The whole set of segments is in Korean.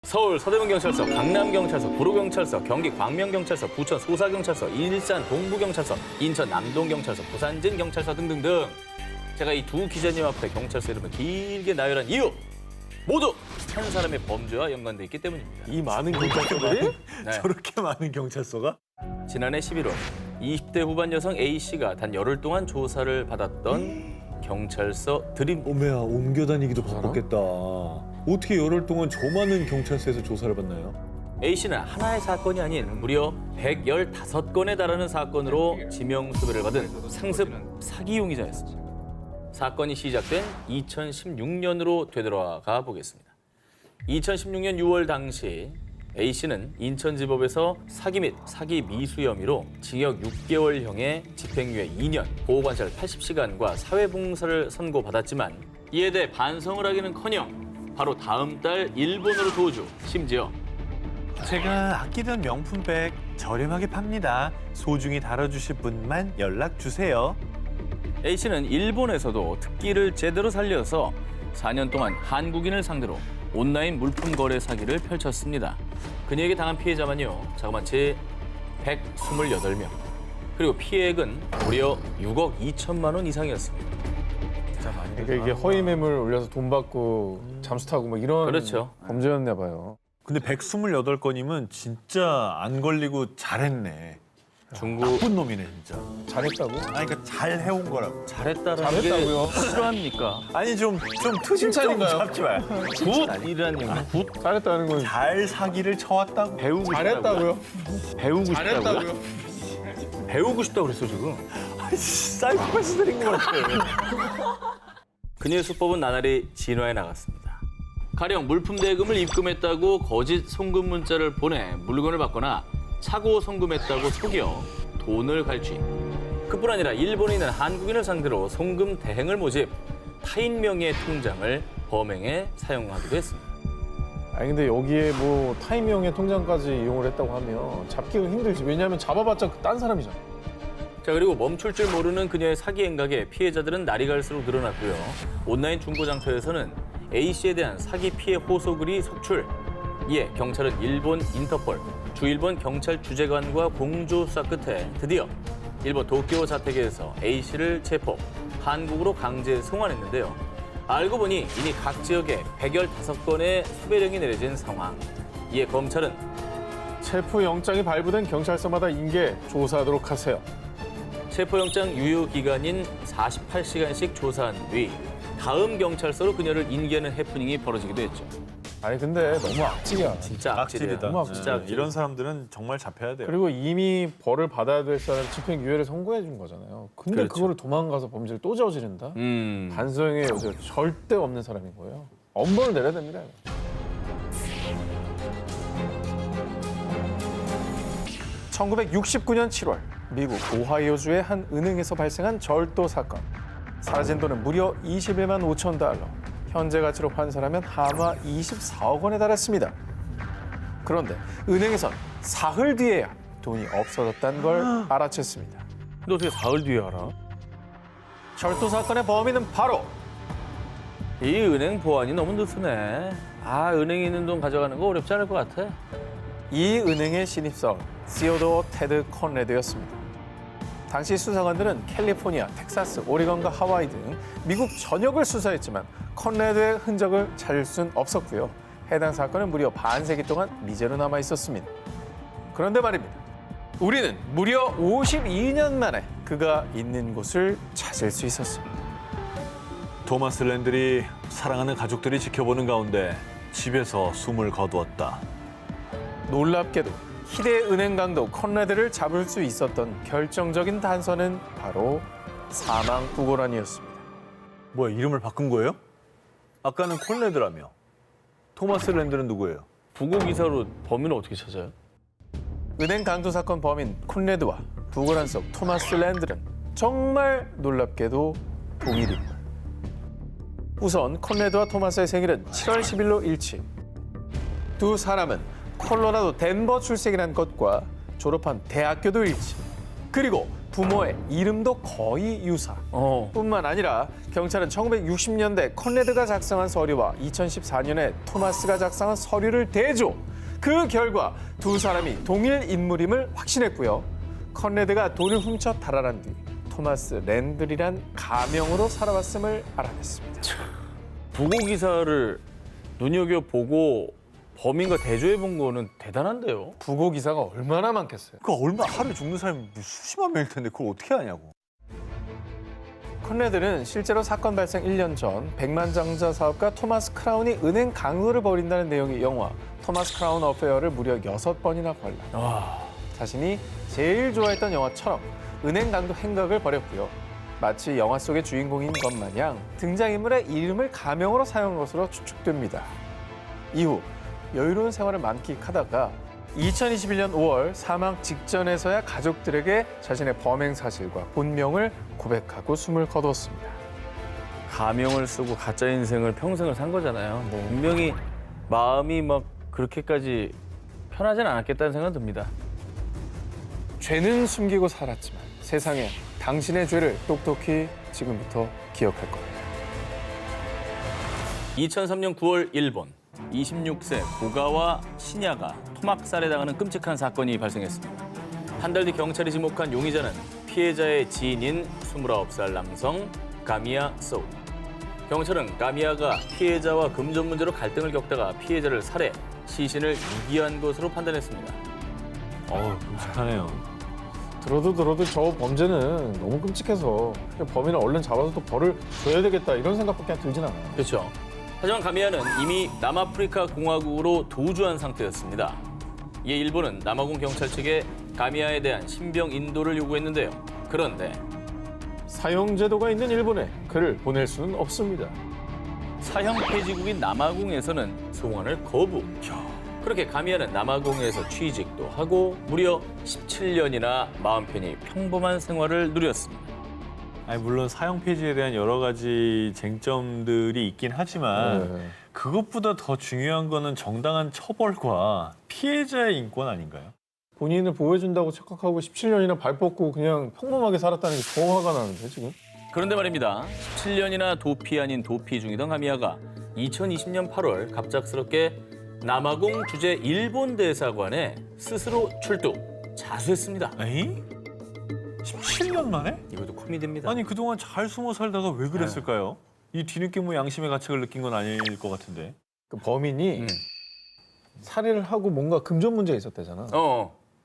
서울 서대문경찰서, 강남경찰서, 구로경찰서, 경기 광명경찰서, 부천 소사경찰서, 일산 동부경찰서, 인천 남동경찰서, 부산진경찰서 등등등. 제가 이 두 기자님 앞에 경찰서 이름을 길게 나열한 이유 모두 한 사람의 범죄와 연관돼 있기 때문입니다. 이 많은 경찰서들이? 네. 저렇게 많은 경찰서가? 지난해 11월 20대 후반 여성 A씨가 단 열흘 동안 조사를 받았던 경찰서 드림. 오메야, 옮겨 다니기도 바빴겠다. 어떻게 열흘 동안 저 많은 경찰서에서 조사를 받나요? A씨는 하나의 사건이 아닌 무려 115건에 달하는 사건으로 지명수배를 받은 상습 사기 용의자였습니다. 사건이 시작된 2016년으로 되돌아가 보겠습니다. 2016년 6월 당시 A씨는 인천지법에서 사기 및 사기 미수 혐의로 징역 6개월형의 집행유예 2년, 보호관찰 80시간과 사회봉사를 선고받았지만 이에 대해 반성을 하기는커녕 바로 다음 달 일본으로 도주, 심지어 제가 아끼던 명품백 저렴하게 팝니다. 소중히 다뤄주실 분만 연락 주세요. A씨는 일본에서도 특기를 제대로 살려서 4년 동안 한국인을 상대로 온라인 물품 거래 사기를 펼쳤습니다. 그녀에게 당한 피해자만요, 자그마치 제 128명. 그리고 피해액은 무려 6억 2천만 원 이상이었습니다. 그러니까 이게 허위 매물 올려서 돈 받고 잠수 타고 뭐 이런 그렇죠. 범죄였나 봐요. 근데 128건이면 진짜 안 걸리고 잘했네. 중국 나쁜 놈이네, 진짜. 잘했다고? 아니, 그러니까 잘 해온 거라고. 잘했다라는 잘했다고요? 게 싫어합니까? 아니, 좀 트심 좀 칭찬인가요? 잡지 말. 굿이라는 얘기. 굿 잘했다는 건 잘 사기를 쳐왔다고. 배우고 잘했다고요? 배우고 잘했다고요? 싶다고요? 배우고 싶다고 그랬어 지금. 사이코패스들인 것 같아. 그녀의 수법은 나날이 진화해 나갔습니다. 가령 물품 대금을 입금했다고 거짓 송금 문자를 보내 물건을 받거나 차고 송금했다고 속여 돈을 갈취. 그뿐 아니라 일본에 있는 한국인을 상대로 송금 대행을 모집, 타인 명의의 통장을 범행에 사용하기도 했습니다. 아니 근데 여기에 뭐 타임형의 통장까지 이용을 했다고 하면 잡기가 힘들지. 왜냐하면 잡아봤자 딴 사람이잖아. 자, 그리고 멈출 줄 모르는 그녀의 사기 행각에 피해자들은 날이 갈수록 늘어났고요. 온라인 중고 장터에서는 A씨에 대한 사기 피해 호소글이 속출. 이에 경찰은 일본 인터폴, 주일본 경찰 주재관과 공조수사 끝에 드디어 일본 도쿄 자택에서 A씨를 체포, 한국으로 강제 송환했는데요. 알고 보니 이미 각 지역에 115건의 수배령이 내려진 상황. 이에 검찰은 체포 영장이 발부된 경찰서마다 인계 조사하도록 하세요. 체포영장 유효 기간인 48시간씩 조사한 뒤 다음 경찰서로 그녀를 인계하는 해프닝이 벌어지기도 했죠. 아니 근데 너무 악질이야. 진짜 악질이야. 악질이다. 너무 악질. 진짜 악질. 이런 사람들은 정말 잡혀야 돼요. 그리고 이미 벌을 받아야 될 사람 집행유예를 선고해 준 거잖아요. 근데 그렇죠. 그거를 도망가서 범죄를 또 저지른다? 반성의 여지가 절대 없는 사람인 거예요. 엄벌을 내려야 됩니다. 이거. 1969년 7월 미국 오하이오주의 한 은행에서 발생한 절도 사건. 사라진 돈은 무려 21만 5천 달러. 현재 가치로 환산하면 한화 24억 원에 달했습니다. 그런데 은행에선 사흘 뒤에야 돈이 없어졌다는 걸 알아챘습니다. 너 어떻게 사흘 뒤에 알아? 절도 사건의 범인은 바로 이 은행 보안이 너무 느슨해. 아, 은행에 있는 돈 가져가는 거 어렵지 않을 것 같아. 이 은행의 신입사원 시어도어 테드 컨레드였습니다. 당시 수사관들은 캘리포니아, 텍사스, 오리건과 하와이 등 미국 전역을 수사했지만 컨레드의 흔적을 찾을 순 없었고요. 해당 사건은 무려 반세기 동안 미제로 남아 있었습니다. 그런데 말입니다. 우리는 무려 52년 만에 그가 있는 곳을 찾을 수 있었습니다. 토마스 랜들이 사랑하는 가족들이 지켜보는 가운데 집에서 숨을 거두었다. 놀랍게도 희대 은행 강도 컨레드를 잡을 수 있었던 결정적인 단서는 바로 사망 부고란이었습니다. 뭐야, 이름을 바꾼 거예요? 아까는 콘레드라며. 토마스 랜드는 누구예요? 부고 기사로 범인을 어떻게 찾아요? 은행 강도 사건 범인 콘레드와 부고란 속 토마스 랜드는 정말 놀랍게도 동일입니다. 우선 콘레드와 토마스의 생일은 7월 10일로 일치. 두 사람은 콜로라도 덴버 출생이라는 것과 졸업한 대학교도 일치. 그리고 부모의 이름도 거의 유사. 뿐만 아니라 경찰은 1960년대 컨레드가 작성한 서류와 2014년에 토마스가 작성한 서류를 대조. 그 결과 두 사람이 동일 인물임을 확신했고요. 컨레드가 돈을 훔쳐 달아난 뒤 토마스 랜들이란 가명으로 살아왔음을 알아냈습니다. 부고 기사를 눈여겨보고 범인과 대조해본 거는 대단한데요. 부고 기사가 얼마나 많겠어요. 그 얼마 하루에 죽는 사람이 수십만 명일 텐데 그걸 어떻게 하냐고. 컨레드는 실제로 사건 발생 1년 전 백만장자 사업가 토마스 크라운이 은행 강도를 벌인다는 내용의 영화 토마스 크라운 어페어를 무려 6번이나 관람. 자신이 제일 좋아했던 영화처럼 은행 강도 행각을 벌였고요. 마치 영화 속의 주인공인 것 마냥 등장인물의 이름을 가명으로 사용한 것으로 추측됩니다. 이후 여유로운 생활을 만끽하다가 2021년 5월 사망 직전에서야 가족들에게 자신의 범행 사실과 본명을 고백하고 숨을 거두었습니다. 가명을 쓰고 가짜 인생을 평생을 산 거잖아요. 분명히 마음이 막 그렇게까지 편하진 않았겠다는 생각 듭니다. 죄는 숨기고 살았지만 세상에 당신의 죄를 똑똑히 지금부터 기억할 겁니다. 2003년 9월 일본 26세 고가와 신야가 토막살해당하는 끔찍한 사건이 발생했습니다. 한 달 뒤 경찰이 지목한 용의자는 피해자의 지인인 29살 남성 가미야 소우. 경찰은 가미야가 피해자와 금전 문제로 갈등을 겪다가 피해자를 살해, 시신을 유기한 것으로 판단했습니다. 끔찍하네요. 들어도 저 범죄는 너무 끔찍해서 범인을 얼른 잡아서 또 벌을 줘야 되겠다 이런 생각밖에 들진 않아요. 그렇죠. 하지만 가미야는 이미 남아프리카 공화국으로 도주한 상태였습니다. 이에 일본은 남아공 경찰 측에 가미야에 대한 신병 인도를 요구했는데요. 그런데 사형 제도가 있는 일본에 그를 보낼 수는 없습니다. 사형 폐지국인 남아공에서는 송환을 거부. 그렇게 가미야는 남아공에서 취직도 하고 무려 17년이나 마음 편히 평범한 생활을 누렸습니다. 아니 물론 사형 폐지에 대한 여러 가지 쟁점들이 있긴 하지만 그것보다 더 중요한 거는 정당한 처벌과 피해자의 인권 아닌가요? 본인을 보호해준다고 착각하고 17년이나 발 뻗고 그냥 평범하게 살았다는 게 더 화가 나는데 지금? 그런데 말입니다. 17년이나 도피 아닌 도피 중이던 가미야가 2020년 8월 갑작스럽게 남아공 주재 일본 대사관에 스스로 출두, 자수했습니다. 에이? 17년 만에? 이것도 코미디입니다. 아니 그동안 잘 숨어 살다가 왜 그랬을까요? 이 뒤늦게 뭐 양심의 가책을 느낀 건 아닐 것 같은데. 그 범인이 살해를 하고 뭔가 금전 문제가 있었대잖아.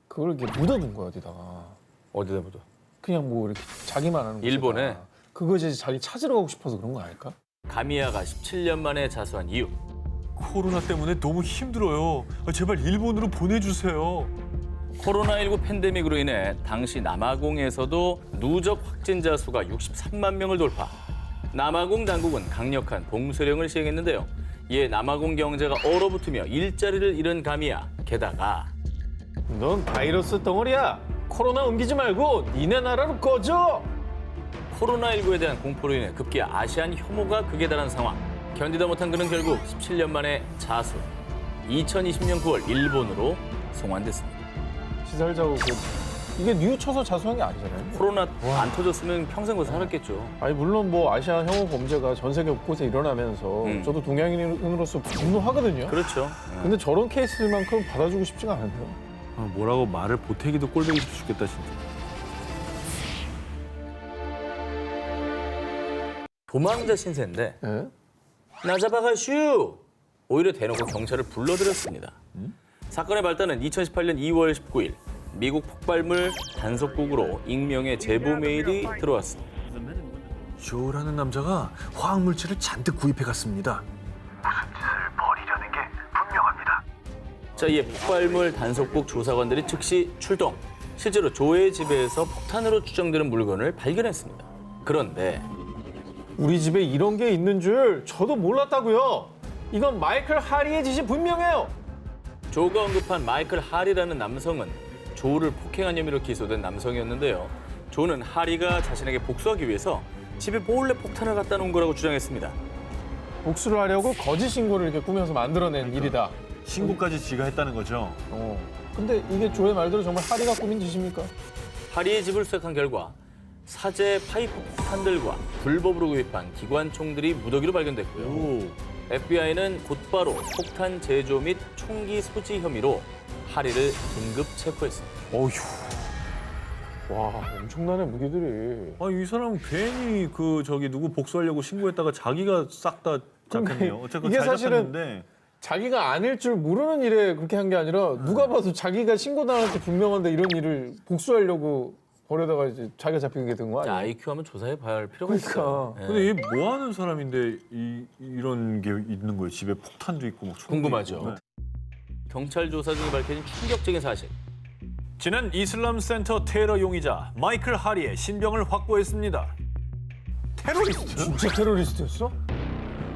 그걸 이렇게 묻어둔 거야 어디다가. 어디다 묻어? 그냥 뭐 이렇게 자기만 하는 일본에? 곳에다가. 그거 이제 자기 찾으러 가고 싶어서 그런 거 아닐까? 가미야가 17년 만에 자수한 이유. 코로나 때문에 너무 힘들어요. 제발 일본으로 보내주세요. 코로나19 팬데믹으로 인해 당시 남아공에서도 누적 확진자 수가 63만 명을 돌파. 남아공 당국은 강력한 봉쇄령을 시행했는데요. 이에 남아공 경제가 얼어붙으며 일자리를 잃은 가미야. 게다가 넌 바이러스 덩어리야. 코로나 옮기지 말고 니네 나라로 꺼져. 코로나19에 대한 공포로 인해 급기야 아시안 혐오가 극에 달한 상황. 견디다 못한 그는 결국 17년 만에 자수. 2020년 9월 일본으로 송환됐습니다. 시살자고 이게 뉘우쳐서 자수한 게 아니잖아요. 코로나 안 터졌으면 평생 거기서 살았겠죠. 아니 물론 뭐 아시아 혐오 범죄가 전 세계 곳곳에 일어나면서 저도 동양인으로서 분노하거든요. 그렇죠. 근데 저런 케이스만큼 받아주고 싶지가 않아요. 뭐라고 말을 보태기도 꼴보기 죽겠다 진짜. 도망자 신세인데 네? 나 잡아가슈! 오히려 대놓고 경찰을 불러들였습니다. 사건의 발단은 2018년 2월 19일 미국 폭발물 단속국으로 익명의 제보 메일이 들어왔습니다. 조라는 남자가 화학물질을 잔뜩 구입해 갔습니다. 자, 이에 폭발물 단속국 조사관들이 즉시 출동. 실제로 조의 집에서 폭탄으로 추정되는 물건을 발견했습니다. 그런데 우리 집에 이런 게 있는 줄 저도 몰랐다고요. 이건 마이클 하리의 짓이 분명해요. 조가 언급한 마이클 하리라는 남성은 조를 폭행한 혐의로 기소된 남성이었는데요. 조는 하리가 자신에게 복수하기 위해서 집에 몰래 폭탄을 갖다 놓은 거라고 주장했습니다. 복수를 하려고 거짓 신고를 이렇게 꾸며서 만들어낸 일이다. 신고까지 지가 했다는 거죠. 근데 이게 조의 말대로 정말 하리가 꾸민 짓입니까? 하리의 집을 수색한 결과 사제 파이프 폭탄들과 불법으로 구입한 기관총들이 무더기로 발견됐고요. FBI는 곧바로 폭탄 제조 및 총기 소지 혐의로 하리를 긴급 체포했습니다. 어휴. 와, 엄청나네 무기들이. 이 사람은 괜히 누구 복수하려고 신고했다가 자기가 싹 다 잡혔네요. 어쨌든 이게 잘 사실은 잡혔는데 자기가 아닐 줄 모르는 일에 그렇게 한 게 아니라 누가 봐도 자기가 신고당할 때 분명한데 이런 일을 복수하려고 벌여다가 이제 자기가 잡히게 된 거 아니야? IQ 한번 조사해 봐야 할 필요가 있어요. 그러니까. 예. 근데 얘 뭐 하는 사람인데 이런 게 있는 거예요? 집에 폭탄도 있고 막 총도 궁금하죠. 있고. 네. 경찰 조사 중에 밝혀진 충격적인 사실. 지난 이슬람 센터 테러 용의자 마이클 하리의 신병을 확보했습니다. 테러리스트? 진짜 테러리스트였어?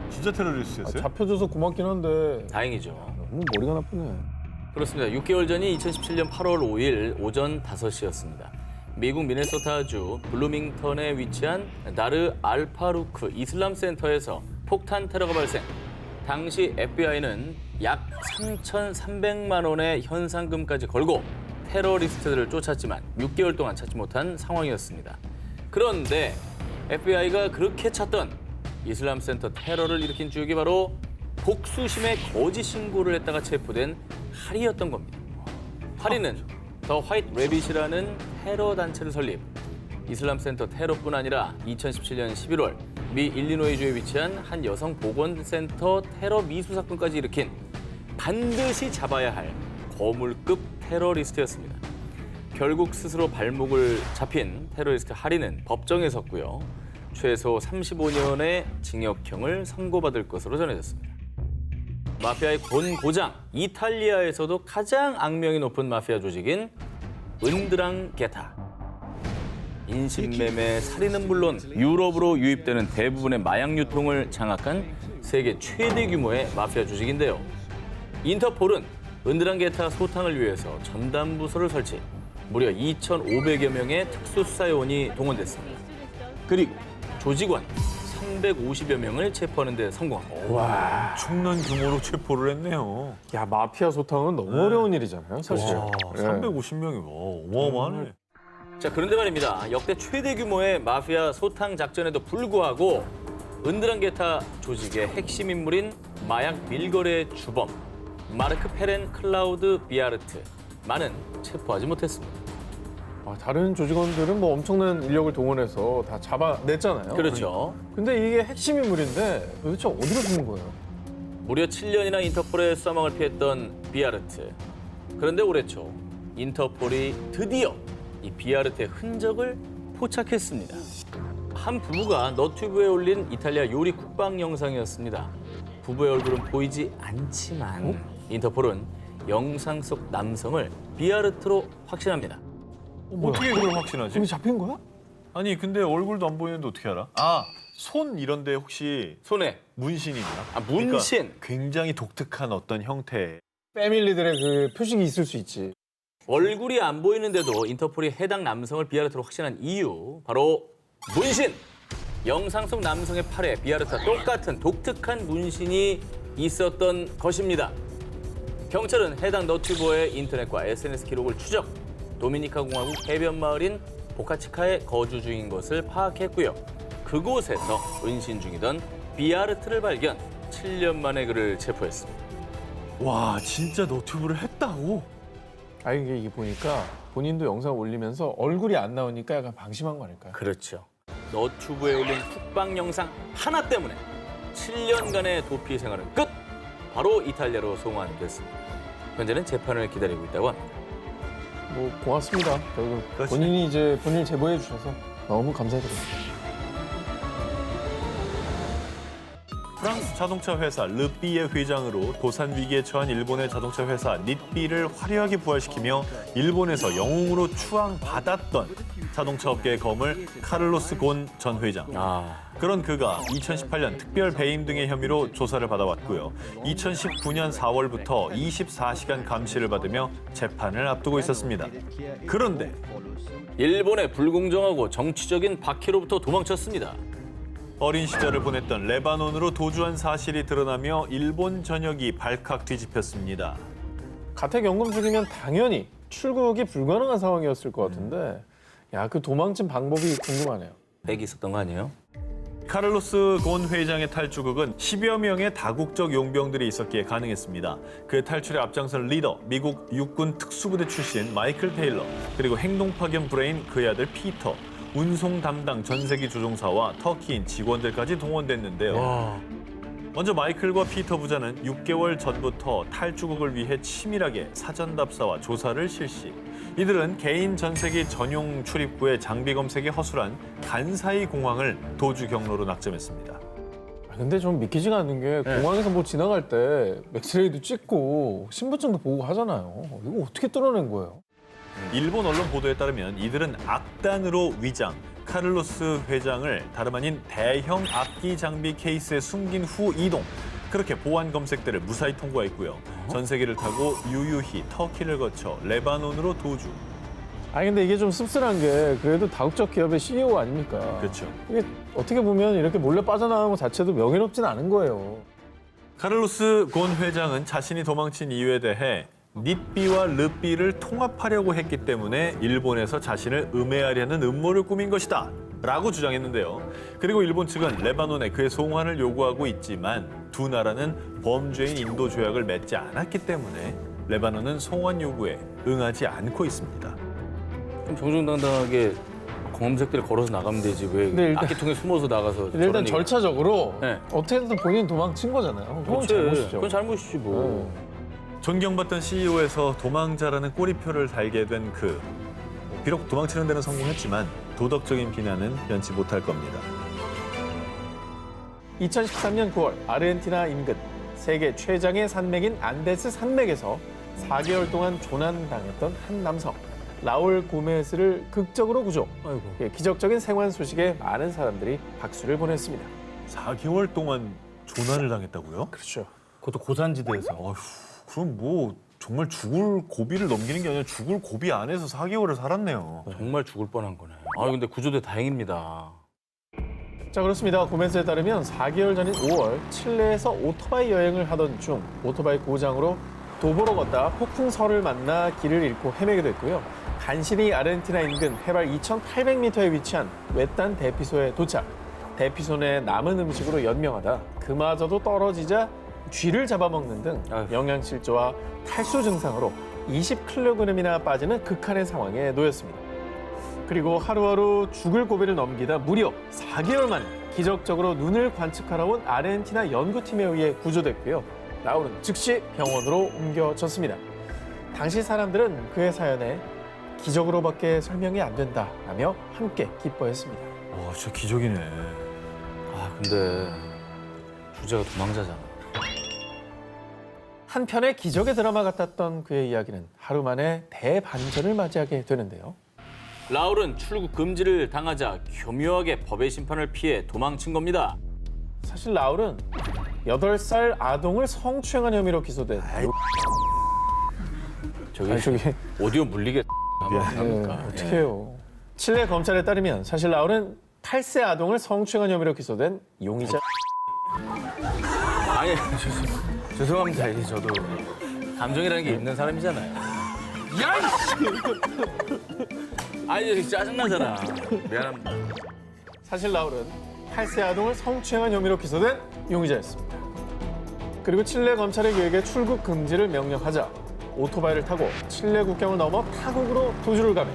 진짜 테러리스트였어요? 잡혀줘서 고맙긴 한데 다행이죠. 너무 머리가 나쁘네. 그렇습니다. 6개월 전인 2017년 8월 5일 오전 5시였습니다. 미국 미네소타주 블루밍턴에 위치한 나르 알파루크 이슬람 센터에서 폭탄 테러가 발생. 당시 FBI는 약 3,300만 원의 현상금까지 걸고 테러리스트들을 쫓았지만 6개월 동안 찾지 못한 상황이었습니다. 그런데 FBI가 그렇게 찾던 이슬람 센터 테러를 일으킨 주역이 바로 복수심에 거짓 신고를 했다가 체포된 하리였던 겁니다. 하리는 더 화이트 래빗이라는 테러 단체를 설립. 이슬람 센터 테러뿐 아니라 2017년 11월 미 일리노이주에 위치한 한 여성 보건센터 테러 미수 사건까지 일으킨 반드시 잡아야 할 거물급 테러리스트였습니다. 결국 스스로 발목을 잡힌 테러리스트 하리는 법정에 섰고요. 최소 35년의 징역형을 선고받을 것으로 전해졌습니다. 마피아의 본고장, 이탈리아에서도 가장 악명이 높은 마피아 조직인 은드랑게타. 인신매매, 살인은 물론 유럽으로 유입되는 대부분의 마약 유통을 장악한 세계 최대 규모의 마피아 조직인데요. 인터폴은 은드랑게타 소탕을 위해서 전담부서를 설치, 무려 2,500여 명의 특수수사요원이 동원됐습니다. 그리고 조직원 350여 명을 체포하는 데 성공합니다. 와, 엄청난 규모로 체포를 했네요. 야 마피아 소탕은 너무 어려운 일이잖아요, 사실. 와, 예. 350명이 어마어마하네. 자, 그런데 말입니다. 역대 최대 규모의 마피아 소탕 작전에도 불구하고 은드랑게타 조직의 핵심 인물인 마약 밀거래 주범 마르크 페렌 클라우드 비아르트만은 체포하지 못했습니다. 다른 조직원들은 뭐 엄청난 인력을 동원해서 다 잡아냈잖아요. 그렇죠. 근데 이게 핵심 인물인데 도대체 어디로 숨은 거예요? 무려 7년이나 인터폴의 수사망을 피했던 비아르트. 그런데 올해 초 인터폴이 드디어 이 비아르트의 흔적을 포착했습니다. 한 부부가 너튜브에 올린 이탈리아 요리 쿡방 영상이었습니다. 부부의 얼굴은 보이지 않지만 인터폴은 영상 속 남성을 비아르트로 확신합니다. 어떻게 그걸 확신하지? 지금 잡힌 거야? 아니 근데 얼굴도 안 보이는데 어떻게 알아? 손 이런데 혹시 손에 문신이 있나? 아, 문신. 그러니까 굉장히 독특한 어떤 형태. 패밀리들의 그 표식이 있을 수 있지. 얼굴이 안 보이는데도 인터폴이 해당 남성을 비아르트로 확신한 이유, 바로 문신! 영상 속 남성의 팔에 비아르트와 똑같은 독특한 문신이 있었던 것입니다. 경찰은 해당 너튜버의 인터넷과 SNS 기록을 추적, 도미니카 공화국 해변 마을인 보카치카에 거주 중인 것을 파악했고요. 그곳에서 은신 중이던 비아르트를 발견, 7년 만에 그를 체포했습니다. 와 진짜 너튜브를 했다고? 이게 보니까 본인도 영상 올리면서 얼굴이 안 나오니까 약간 방심한 거 아닐까요? 그렇죠. 너튜브에 올린 쿡방 영상 하나 때문에 7년간의 도피 생활은 끝! 바로 이탈리아로 송환됐습니다. 현재는 재판을 기다리고 있다고 합니다. 뭐 고맙습니다. 결국 그렇지. 본인이 이제 본인을 제보해 주셔서 너무 감사드립니다. 프랑스 자동차 회사 르비의 회장으로 도산 위기에 처한 일본의 자동차 회사 닛비를 화려하게 부활시키며 일본에서 영웅으로 추앙받았던 자동차 업계의 거물 카를로스 곤 전 회장. 그런 그가 2018년 특별 배임 등의 혐의로 조사를 받아왔고요. 2019년 4월부터 24시간 감시를 받으며 재판을 앞두고 있었습니다. 그런데 일본의 불공정하고 정치적인 박해로부터 도망쳤습니다. 어린 시절을 보냈던 레바논으로 도주한 사실이 드러나며 일본 전역이 발칵 뒤집혔습니다. 가택연금 중이면 당연히 출국이 불가능한 상황이었을 것 같은데 야, 그 도망친 방법이 궁금하네요. 백이 있었던 거 아니에요? 카를로스 곤 회장의 탈주국은 10여 명의 다국적 용병들이 있었기에 가능했습니다. 그 탈출에 앞장선 리더, 미국 육군 특수부대 출신 마이클 테일러, 그리고 행동파견 브레인 그의 아들 피터, 운송 담당 전세기 조종사와 터키인 직원들까지 동원됐는데요. 먼저 마이클과 피터 부자는 6개월 전부터 탈주국을 위해 치밀하게 사전 답사와 조사를 실시. 이들은 개인 전세기 전용 출입구의 장비 검색에 허술한 간사이 공항을 도주 경로로 낙점했습니다. 근데 좀 믿기지가 않는 게 공항에서 뭐 지나갈 때 맥스레이도 찍고 신분증도 보고 하잖아요. 이거 어떻게 뚫어낸 거예요? 일본 언론 보도에 따르면 이들은 악단으로 위장, 카를로스 회장을 다름 아닌 대형 악기 장비 케이스에 숨긴 후 이동. 그렇게 보안 검색대를 무사히 통과했고요. 전세기를 타고 유유히 터키를 거쳐 레바논으로 도주. 아니 근데 이게 좀 씁쓸한 게 그래도 다국적 기업의 CEO 아닙니까? 그렇죠. 이게 어떻게 보면 이렇게 몰래 빠져나가는 것 자체도 명예롭진 않은 거예요. 카를로스 곤 회장은 자신이 도망친 이유에 대해 닛비와 르비를 통합하려고 했기 때문에 일본에서 자신을 음해하려는 음모를 꾸민 것이다 라고 주장했는데요. 그리고 일본 측은 레바논에 그의 송환을 요구하고 있지만 두 나라는 범죄인 인도 조약을 맺지 않았기 때문에 레바논은 송환 요구에 응하지 않고 있습니다. 좀 정정당당하게 검색대를 걸어서 나가면 되지 왜 근데 일단- 악기통에 숨어서 나가서 근데 일단 저런 얘기- 절차적으로 네. 어떻게든 본인 도망친 거잖아요. 그건 그렇지. 잘못이죠. 그건 잘못이지 뭐. 존경받던 CEO에서 도망자라는 꼬리표를 달게 된 그. 비록 도망치는 데는 성공했지만 도덕적인 비난은 면치 못할 겁니다. 2013년 9월 아르헨티나 인근 세계 최장의 산맥인 안데스 산맥에서 4개월 동안 조난당했던 한 남성 라울 고메스를 극적으로 구조. 아이고. 예, 기적적인 생還소식에 많은 사람들이 박수를 보냈습니다. 4개월 동안 조난을 당했다고요? 그렇죠. 그것도 고산지대에서. 어휴, 그럼 뭐 정말 죽을 고비를 넘기는 게 아니라 죽을 고비 안에서 4개월을 살았네요. 정말 죽을 뻔한 거네. 아 근데 구조대 다행입니다. 자, 그렇습니다. 고메스에 따르면 4개월 전인 5월 칠레에서 오토바이 여행을 하던 중 오토바이 고장으로 도보로 걷다 폭풍설을 만나 길을 잃고 헤매게 됐고요. 간신히 아르헨티나 인근 해발 2,800m에 위치한 외딴 대피소에 도착. 대피소 내 남은 음식으로 연명하다 그마저도 떨어지자 쥐를 잡아먹는 등 아휴. 영양실조와 탈수 증상으로 20kg이나 빠지는 극한의 상황에 놓였습니다. 그리고 하루하루 죽을 고비를 넘기다 무려 4개월 만에 기적적으로 눈을 관측하러 온 아르헨티나 연구팀에 의해 구조됐고요. 라울은 즉시 병원으로 옮겨졌습니다. 당시 사람들은 그의 사연에 기적으로밖에 설명이 안 된다라며 함께 기뻐했습니다. 와, 진짜 기적이네. 아 근데 주제가 도망자잖아. 한편의 기적의 드라마 같았던 그의 이야기는 하루 만에 대반전을 맞이하게 되는데요. 라울은 출국 금지를 당하자 교묘하게 법의 심판을 피해 도망친 겁니다. 사실 라울은 8살 아동을 성추행한 혐의로 기소된 저기 아니, 저기 오디오 물리게 하면 네, 합니까? 어떻게 해요. 칠레 검찰에 따르면 사실 라울은 8세 아동을 성추행한 혐의로 기소된 용의자. 아니 죄송합니다. 이제 저도 감정이라는 게 있는 사람이잖아요. 야 아니 짜증나잖아. 미안합니다. 사실 라울은 8세 아동을 성추행한 혐의로 기소된 용의자였습니다. 그리고 칠레 검찰이 그에게 출국 금지를 명령하자 오토바이를 타고 칠레 국경을 넘어 타국으로 도주를 가매.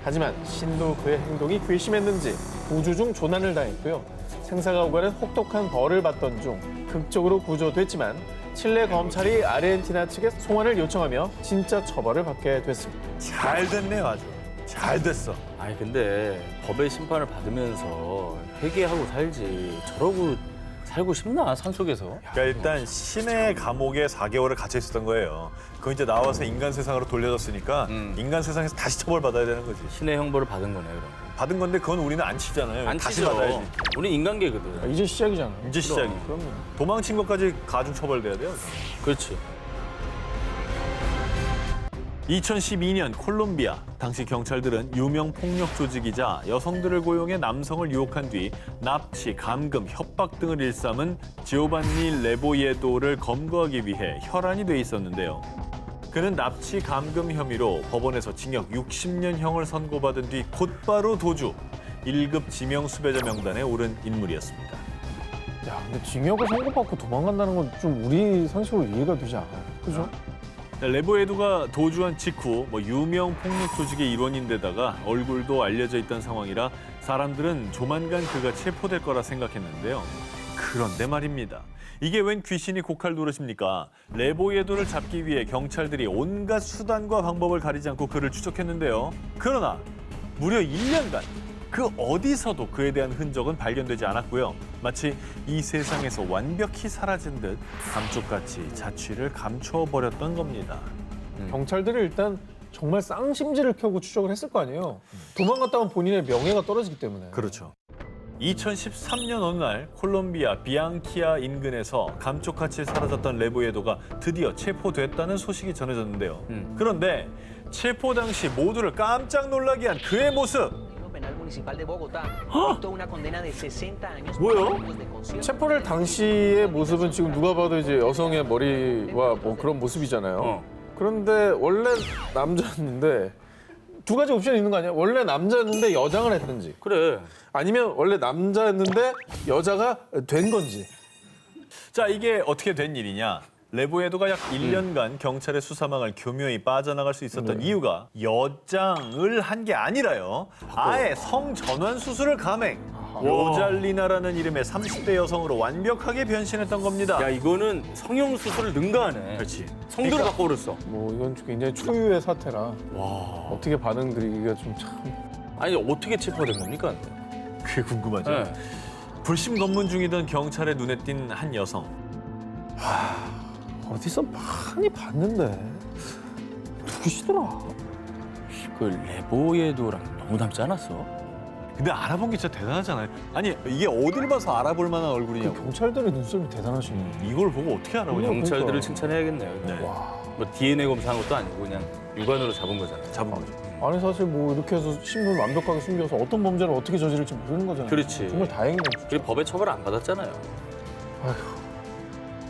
하지만 신도 그의 행동이 괘씸했는지 도주 중 조난을 당했고요. 생사가 오가는 혹독한 벌을 받던 중 극적으로 구조됐지만 칠레 검찰이 아르헨티나 측에 송환을 요청하며 진짜 처벌을 받게 됐습니다. 잘 됐네요, 아주. 잘 됐어. 아니 근데 법의 심판을 받으면서 회개하고 살지. 저러고 살고 싶나 산속에서? 그러니까 일단 신의 감옥에 4개월을 갇혀 있었던 거예요. 그거 이제 나와서 인간 세상으로 돌려졌으니까 인간 세상에서 다시 처벌받아야 되는 거지. 신의 형벌을 받은 거네 그럼. 받은 건데 그건 우리는 안 치잖아요. 안 다시 치죠. 받아야지. 우리 인간계거든. 이제 시작이잖아. 이제 시작이. 그럼요. 도망친 것까지 가중 처벌돼야 돼요. 그렇지. 2012년 콜롬비아. 당시 경찰들은 유명 폭력 조직이자 여성들을 고용해 남성을 유혹한 뒤 납치, 감금, 협박 등을 일삼은 지오반니 레보예도를 검거하기 위해 혈안이 돼 있었는데요. 그는 납치 감금 혐의로 법원에서 징역 60년형을 선고받은 뒤 곧바로 도주, 1급 지명 수배자 명단에 오른 인물이었습니다. 야, 근데 징역을 선고받고 도망간다는 건 좀 우리 상식으로 이해가 되지 않아요. 그죠? 레보에도가 도주한 직후 유명 폭력 조직의 일원인데다가 얼굴도 알려져 있던 상황이라 사람들은 조만간 그가 체포될 거라 생각했는데요. 그런데 말입니다. 이게 웬 귀신이 고칼 노릇입니까? 레보에도를 잡기 위해 경찰들이 온갖 수단과 방법을 가리지 않고 그를 추적했는데요. 그러나 무려 1년간 그 어디서도 그에 대한 흔적은 발견되지 않았고요. 마치 이 세상에서 완벽히 사라진 듯 감쪽같이 자취를 감춰버렸던 겁니다. 경찰들이 일단 정말 쌍심지를 켜고 추적을 했을 거 아니에요. 도망갔다면 본인의 명예가 떨어지기 때문에. 그렇죠. 2013년 어느 날 콜롬비아 비앙키아 인근에서 감쪽같이 사라졌던 레보에도가 드디어 체포됐다는 소식이 전해졌는데요. 그런데 체포 당시 모두를 깜짝 놀라게 한 그의 모습. Penal Municipal de Bogotá dictó una condena de 60 años 뭐요? de concierto. 체포를 당시의 모습은 지금 누가 봐도 이제 여성의 머리와 뭐 그런 모습이잖아요. 그런데 원래 남자였는데 두 가지 옵션이 있는 거 아니야? 원래 남자였는데 여장을 했든지 그래. 아니면 원래 남자였는데 여자가 된 건지. 자, 이게 어떻게 된 일이냐? 레보에도가 약 1년간 경찰의 수사망을 교묘히 빠져나갈 수 있었던 이유가 여장을 한 게 아니라요. 아예 성전환 수술을 감행. 로잘리나라는 이름의 30대 여성으로 완벽하게 변신했던 겁니다. 야, 이거는 성형 수술을 능가하네. 그렇지. 성도를 바꿔버렸어. 뭐 이건 굉장히 초유의 사태라 어떻게 반응드리기가 좀 참. 아니, 어떻게 체포된 겁니까? 그게 궁금하죠? 네. 불심 검문 중이던 경찰의 눈에 띈 한 여성. 어디서 많이 봤는데 누구시더라? 그 레보에도랑 너무 닮지 않았어? 근데 알아본 게 진짜 대단하잖아요. 아니, 이게 어딜 봐서 알아볼 만한 그 얼굴이냐고. 경찰들의 눈썹이 대단하시네. 이걸 보고 어떻게 알아보냐고. 경찰들을 그러니까. 칭찬해야겠네요. 네. 뭐 DNA 검사한 것도 아니고 그냥 육안으로 잡은 거잖아요. 잡은 거죠. 아니 사실 뭐 이렇게 해서 신분 완벽하게 숨겨서 어떤 범죄를 어떻게 저지를지 모르는 거잖아요. 그렇지. 정말 다행이네. 그리고 법에 처벌 안 받았잖아요.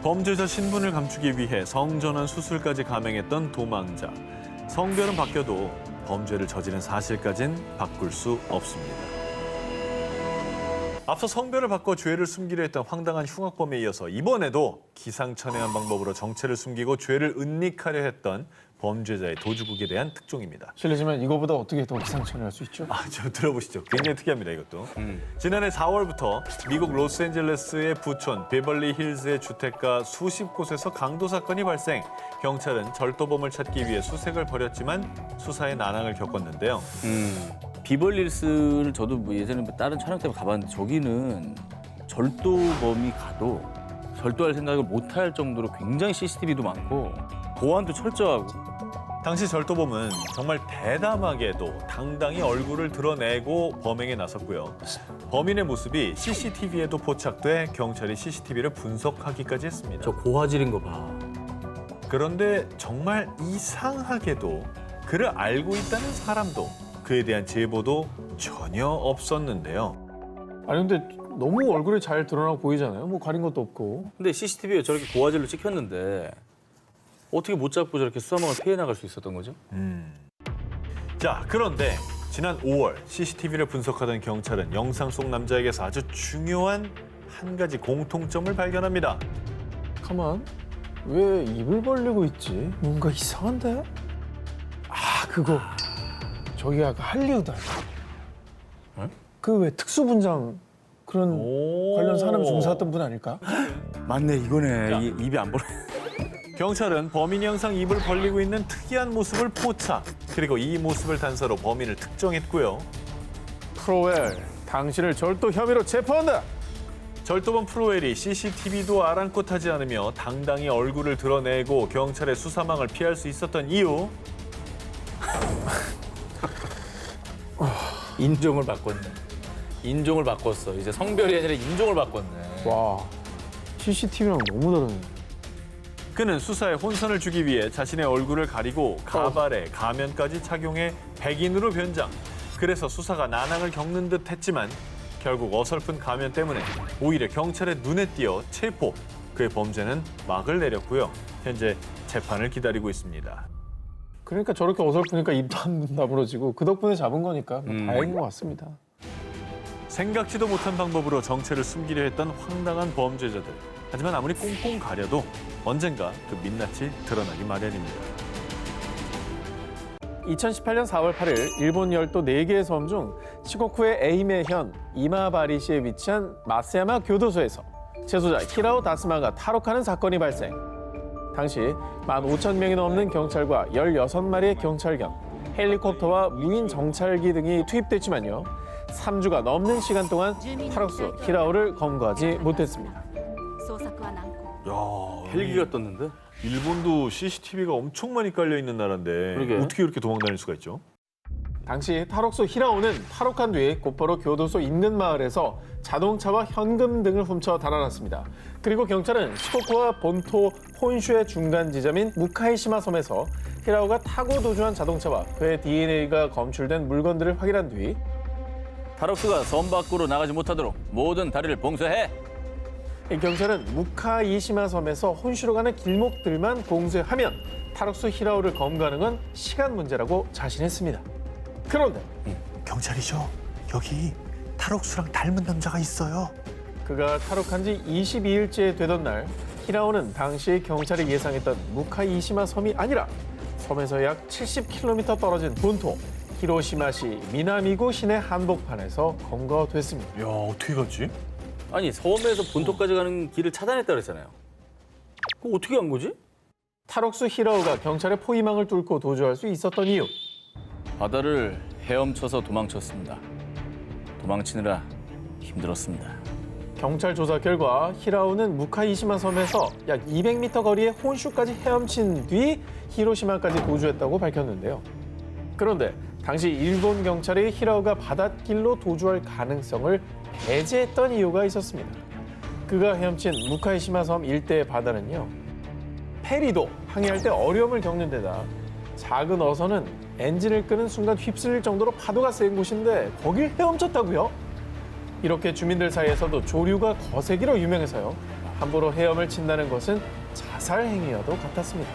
범죄자 신분을 감추기 위해 성전환 수술까지 감행했던 도망자. 성별은 바뀌어도 범죄를 저지른 사실까진 바꿀 수 없습니다. 앞서 성별을 바꿔 죄를 숨기려 했던 황당한 흉악범에 이어서 이번에도 기상천외한 방법으로 정체를 숨기고 죄를 은닉하려 했던 범죄자의 도주국에 대한 특종입니다. 실례지만 이거보다 어떻게 더 기상천외할 수 있죠? 저 들어보시죠. 굉장히 특이합니다, 이것도. 지난해 4월부터 미국 로스앤젤레스의 부촌 베벌리 힐즈의 주택가 수십 곳에서 강도 사건이 발생. 경찰은 절도범을 찾기 위해 수색을 벌였지만 수사에 난항을 겪었는데요. 비벌릴스를 저도 뭐 예전에 뭐 다른 촬영 때문에 가봤는데 저기는 절도범이 가도 절도할 생각을 못 할 정도로 굉장히 CCTV도 많고 보안도 철저하고. 당시 절도범은 정말 대담하게도 당당히 얼굴을 드러내고 범행에 나섰고요. 범인의 모습이 CCTV에도 포착돼 경찰이 CCTV를 분석하기까지 했습니다. 저 고화질인 거 봐. 그런데 정말 이상하게도 그를 알고 있다는 사람도 그에 대한 제보도 전혀 없었는데요. 아니 근데 너무 얼굴이 잘 드러나고 보이잖아요. 뭐 가린 것도 없고. 근데 CCTV에 저렇게 고화질로 찍혔는데 어떻게 못 잡고 저렇게 수사망을 피해 나갈 수 있었던 거죠? 자, 그런데 지난 5월 CCTV를 분석하던 경찰은 영상 속 남자에게서 아주 중요한 한 가지 공통점을 발견합니다. 가만. 왜 입을 벌리고 있지? 뭔가 이상한데? 아 그거. 저기 아까 할리우드 아니야? 그 왜 특수분장 그런 관련 산업에 종사했던 분 아닐까? 맞네, 이거네. 입이 안 벌어. 경찰은 범인이 항상 입을 벌리고 있는 특이한 모습을 포착. 그리고 이 모습을 단서로 범인을 특정했고요. 프로웰, 당신을 절도 혐의로 체포한다. 절도범 프로웰이 CCTV도 아랑곳하지 않으며 당당히 얼굴을 드러내고 경찰의 수사망을 피할 수 있었던 이유. 인종을 바꿨네. 인종을 바꿨어. 이제 성별이 아니라 인종을 바꿨네. 와, CCTV랑 너무 다르네. 그는 수사에 혼선을 주기 위해 자신의 얼굴을 가리고 가발에 가면까지 착용해 백인으로 변장. 그래서 수사가 난항을 겪는 듯 했지만 결국 어설픈 가면 때문에 오히려 경찰의 눈에 띄어 체포. 그의 범죄는 막을 내렸고요. 현재 재판을 기다리고 있습니다. 그러니까 저렇게 어설프니까 입도 안 다물어지고 그 덕분에 잡은 거니까 뭐 다행인 것 같습니다. 생각지도 못한 방법으로 정체를 숨기려 했던 황당한 범죄자들. 하지만 아무리 꽁꽁 가려도 언젠가 그 민낯이 드러나기 마련입니다. 2018년 4월 8일 일본 열도 4개의 섬 중 시코쿠의 에이메현 이마바리시에 위치한 마스야마 교도소에서 재소자 히라오 다스마가 탈옥하는 사건이 발생. 당시 15,000명이 넘는 경찰과 16마리의 경찰견, 헬리콥터와 무인 정찰기 등이 투입됐지만요. 3주가 넘는 시간 동안 탈옥수 히라오를 검거하지 못했습니다. 捜索は難航。 야, 헬기가 떴는데? 일본도 CCTV가 엄청 많이 깔려 있는 나라인데 그러게. 어떻게 이렇게 도망 다닐 수가 있죠? 당시 탈옥수 히라오는 탈옥한 뒤 곧바로 교도소 인근 마을에서 자동차와 현금 등을 훔쳐 달아났습니다. 그리고 경찰은 시코쿠와 본토 혼슈의 중간 지점인 무카이시마 섬에서 히라오가 타고 도주한 자동차와 그의 DNA가 검출된 물건들을 확인한 뒤 탈옥수가 섬 밖으로 나가지 못하도록 모든 다리를 봉쇄해. 이 경찰은 무카이시마 섬에서 혼슈로 가는 길목들만 봉쇄하면 탈옥수 히라오를 검거하는 건 시간 문제라고 자신했습니다. 그런데 경찰이죠. 여기 탈옥수랑 닮은 남자가 있어요. 그가 탈옥한 지 22일째 되던 날 히라오는 당시 경찰이 예상했던 무카이시마 섬이 아니라 섬에서 약 70km 떨어진 본토 히로시마시 미나미구 시내 한복판에서 검거됐습니다. 야, 어떻게 갔지? 아니 섬에서 본토까지 가는 길을 차단했다 그랬잖아요. 그거 어떻게 한 거지? 탈옥수 히라오가 경찰의 포위망을 뚫고 도주할 수 있었던 이유. 바다를 헤엄쳐서 도망쳤습니다. 도망치느라 힘들었습니다. 경찰 조사 결과 히라오는 무카이시마 섬에서 약 200m 거리의 혼슈까지 헤엄친 뒤 히로시마까지 도주했다고 밝혔는데요. 그런데 당시 일본 경찰이 히라오가 바닷길로 도주할 가능성을 배제했던 이유가 있었습니다. 그가 헤엄친 무카이시마 섬 일대의 바다는요. 페리도 항해할 때 어려움을 겪는 데다 작은 어선은 엔진을 끄는 순간 휩쓸릴 정도로 파도가 센 곳인데 거길 헤엄쳤다고요? 이렇게 주민들 사이에서도 조류가 거세기로 유명해서요. 함부로 헤엄을 친다는 것은 자살 행위와도 같았습니다.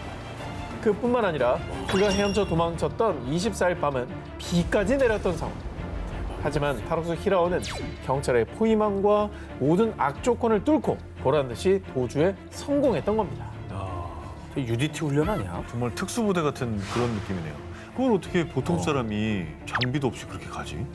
그뿐만 아니라 그가 헤엄쳐 도망쳤던 24일 밤은 비까지 내렸던 상황. 하지만 탈옥수 히라오는 경찰의 포위망과 모든 악조건을 뚫고 보란듯이 도주에 성공했던 겁니다. 저 UDT 훈련 아니야? 정말 특수부대 같은 그런 느낌이네요. 그걸 어떻게 보통 사람이 장비도 없이 그렇게 가지?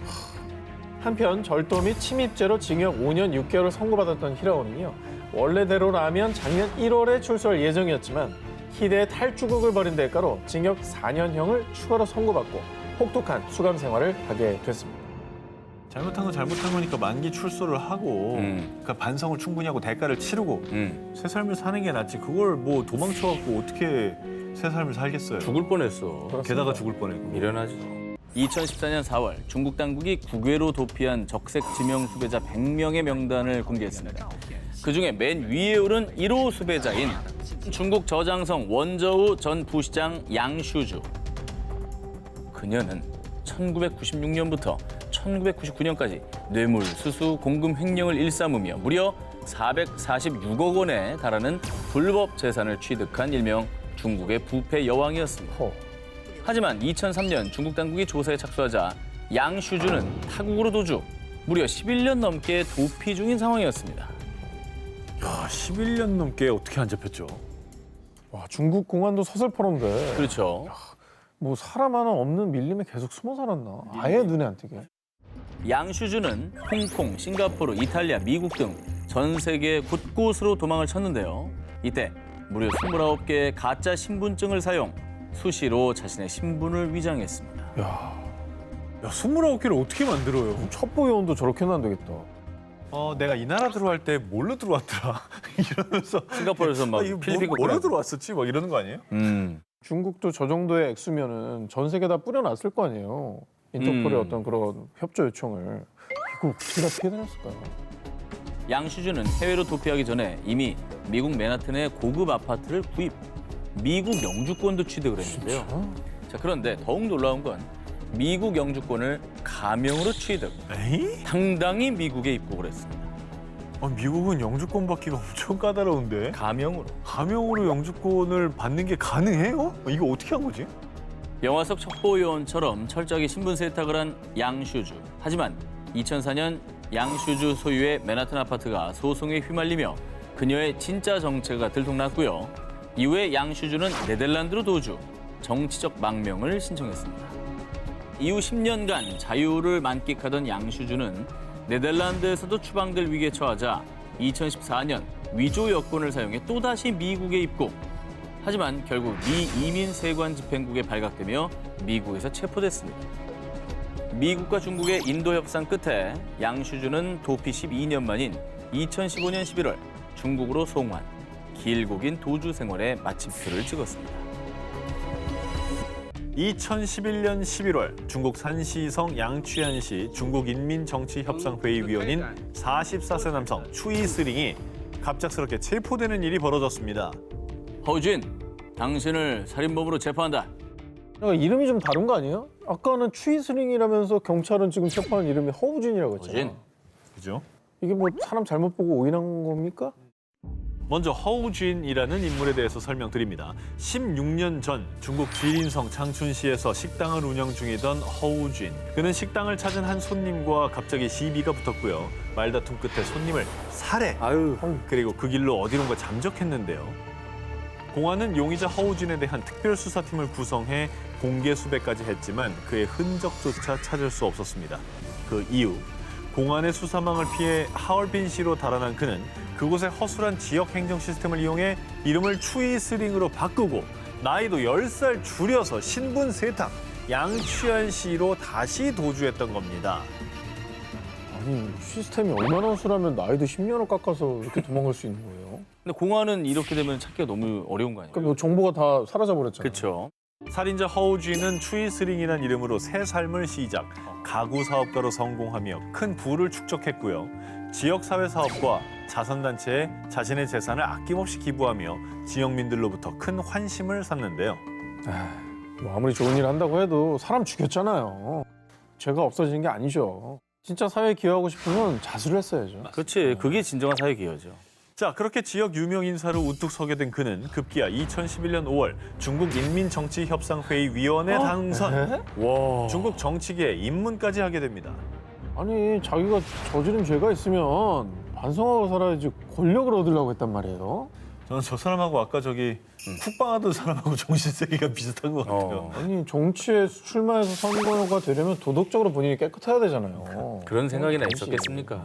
한편 절도 및 침입죄로 징역 5년 6개월을 선고받았던 히라오는요. 원래대로라면 작년 1월에 출소할 예정이었지만 희대의 탈주국을 벌인 대가로 징역 4년형을 추가로 선고받고 혹독한 수감 생활을 하게 됐습니다. 잘못한 건 잘못한 거니까 만기 출소를 하고 그러니까 반성을 충분히 하고 대가를 치르고 새 삶을 사는 게 낫지. 그걸 뭐 도망쳐갖고 어떻게 새 삶을 살겠어요. 죽을 뻔했어. 게다가 죽을 뻔했고. 미련하지. 2014년 4월 중국 당국이 국외로 도피한 적색 지명 수배자 100명의 명단을 공개했습니다. 그중에 맨 위에 오른 1호 수배자인 중국 저장성 원저우 전 부시장 양슈주. 그녀는 1996년부터 1999년까지 뇌물, 수수, 공금 횡령을 일삼으며 무려 446억 원에 달하는 불법 재산을 취득한 일명 중국의 부패 여왕이었습니다. 하지만 2003년 중국 당국이 조사에 착수하자 양슈주는 타국으로 도주, 무려 11년 넘게 도피 중인 상황이었습니다. 야, 11년 넘게 어떻게 안 잡혔죠? 와, 중국 공안도 서슬퍼런데 그렇죠. 뭐 사람 하나 없는 밀림에 계속 숨어 살았나? 아예 눈에 안 띄게. 양슈주는 홍콩, 싱가포르, 이탈리아, 미국 등 전 세계 곳곳으로 도망을 쳤는데요. 이때 무려 29개의 가짜 신분증을 사용, 수시로 자신의 신분을 위장했습니다. 야, 29개를 어떻게 만들어요? 첩보 요원도 저렇게는 안 되겠다. 내가 이 나라 들어갈 때 뭘로 들어왔더라? 이러면서 싱가포르에서 막 이거 필리핀 뭐로 들어왔었지? 막 이러는 거 아니에요? 중국도 저 정도의 액수면은 전 세계 다 뿌려놨을 거 아니에요. 인터폴의 어떤 그런 협조 요청을. 이거 어떻게 다 피해 다녔을까요? 양슈주는 해외로 도피하기 전에 이미 미국 맨하튼의 고급 아파트를 구입, 미국 영주권도 취득을 했는데요. 자, 그런데 더욱 놀라운 건 미국 영주권을 가명으로 취득, 에이? 당당히 미국에 입국을 했습니다. 미국은 영주권 받기가 엄청 까다로운데 가명으로. 가명으로 영주권을 받는 게 가능해요? 이거 어떻게 한 거지? 영화 속 첩보요원처럼 철저하게 신분 세탁을 한 양슈주. 하지만 2004년 양슈주 소유의 맨하튼 아파트가 소송에 휘말리며 그녀의 진짜 정체가 들통났고요. 이후에 양슈주는 네덜란드로 도주, 정치적 망명을 신청했습니다. 이후 10년간 자유를 만끽하던 양슈주는 네덜란드에서도 추방될 위기에 처하자 2014년 위조 여권을 사용해 또다시 미국에 입국. 하지만 결국 미 이민 세관 집행국에 발각되며 미국에서 체포됐습니다. 미국과 중국의 인도 협상 끝에 양슈주는 도피 12년 만인 2015년 11월 중국으로 송환. 길고 긴 도주 생활에 마침표를 찍었습니다. 2011년 11월 중국 산시성 양취안시 중국인민정치협상회의위원인 44세 남성 추이스링이 갑작스럽게 체포되는 일이 벌어졌습니다. 허우진, 당신을 살인범으로 재판한다. 이름이 좀 다른 거 아니에요? 아까는 추이스링이라면서 경찰은 지금 체포한 이름이 허우진이라고 했잖아요. 허우진. 그죠? 이게 뭐 사람 잘못 보고 오인한 겁니까? 먼저 허우진이라는 인물에 대해서 설명드립니다. 16년 전 중국 지린성 창춘시에서 식당을 운영 중이던 허우진. 그는 식당을 찾은 한 손님과 갑자기 시비가 붙었고요. 말다툼 끝에 손님을 살해. 그리고 그 길로 어디론가 잠적했는데요. 공안은 용의자 허우진에 대한 특별수사팀을 구성해 공개 수배까지 했지만 그의 흔적조차 찾을 수 없었습니다. 그 이후 공안의 수사망을 피해 하얼빈시로 달아난 그는 그곳의 허술한 지역 행정 시스템을 이용해 이름을 추이스링으로 바꾸고 나이도 10살 줄여서 신분 세탁, 양취안시로 다시 도주했던 겁니다. 아니 시스템이 얼마나 허술하면 나이도 10년을 깎아서 이렇게 도망갈 수 있는 거예요? 근데 공안은 이렇게 되면 찾기가 너무 어려운 거 아니에요? 그럼 정보가 다 사라져버렸잖아요. 그렇죠. 살인자 허우진은 추이스링이라는 이름으로 새 삶을 시작, 가구 사업가로 성공하며 큰 부를 축적했고요. 지역사회 사업과 자선단체에 자신의 재산을 아낌없이 기부하며 지역민들로부터 큰 환심을 샀는데요. 뭐 아무리 좋은 일 한다고 해도 사람 죽였잖아요. 죄가 없어지는 게 아니죠. 진짜 사회에 기여하고 싶으면 자수를 했어야죠. 그렇지. 그게 진정한 사회 기여죠. 자, 그렇게 지역 유명 인사로 우뚝 서게 된 그는 급기야 2011년 5월 중국 인민정치협상회의위원회 당선. 와. 중국 정치계에 입문까지 하게 됩니다. 아니 자기가 저지른 죄가 있으면 반성하고 살아야지 권력을 얻으려고 했단 말이에요. 저는 저 사람하고 아까 저기 쿡방하던 사람하고 정신세계가 비슷한 것 같아요. 아니 정치에 출마해서 선거가 되려면 도덕적으로 본인이 깨끗해야 되잖아요. 그런 생각이나 있었겠습니까?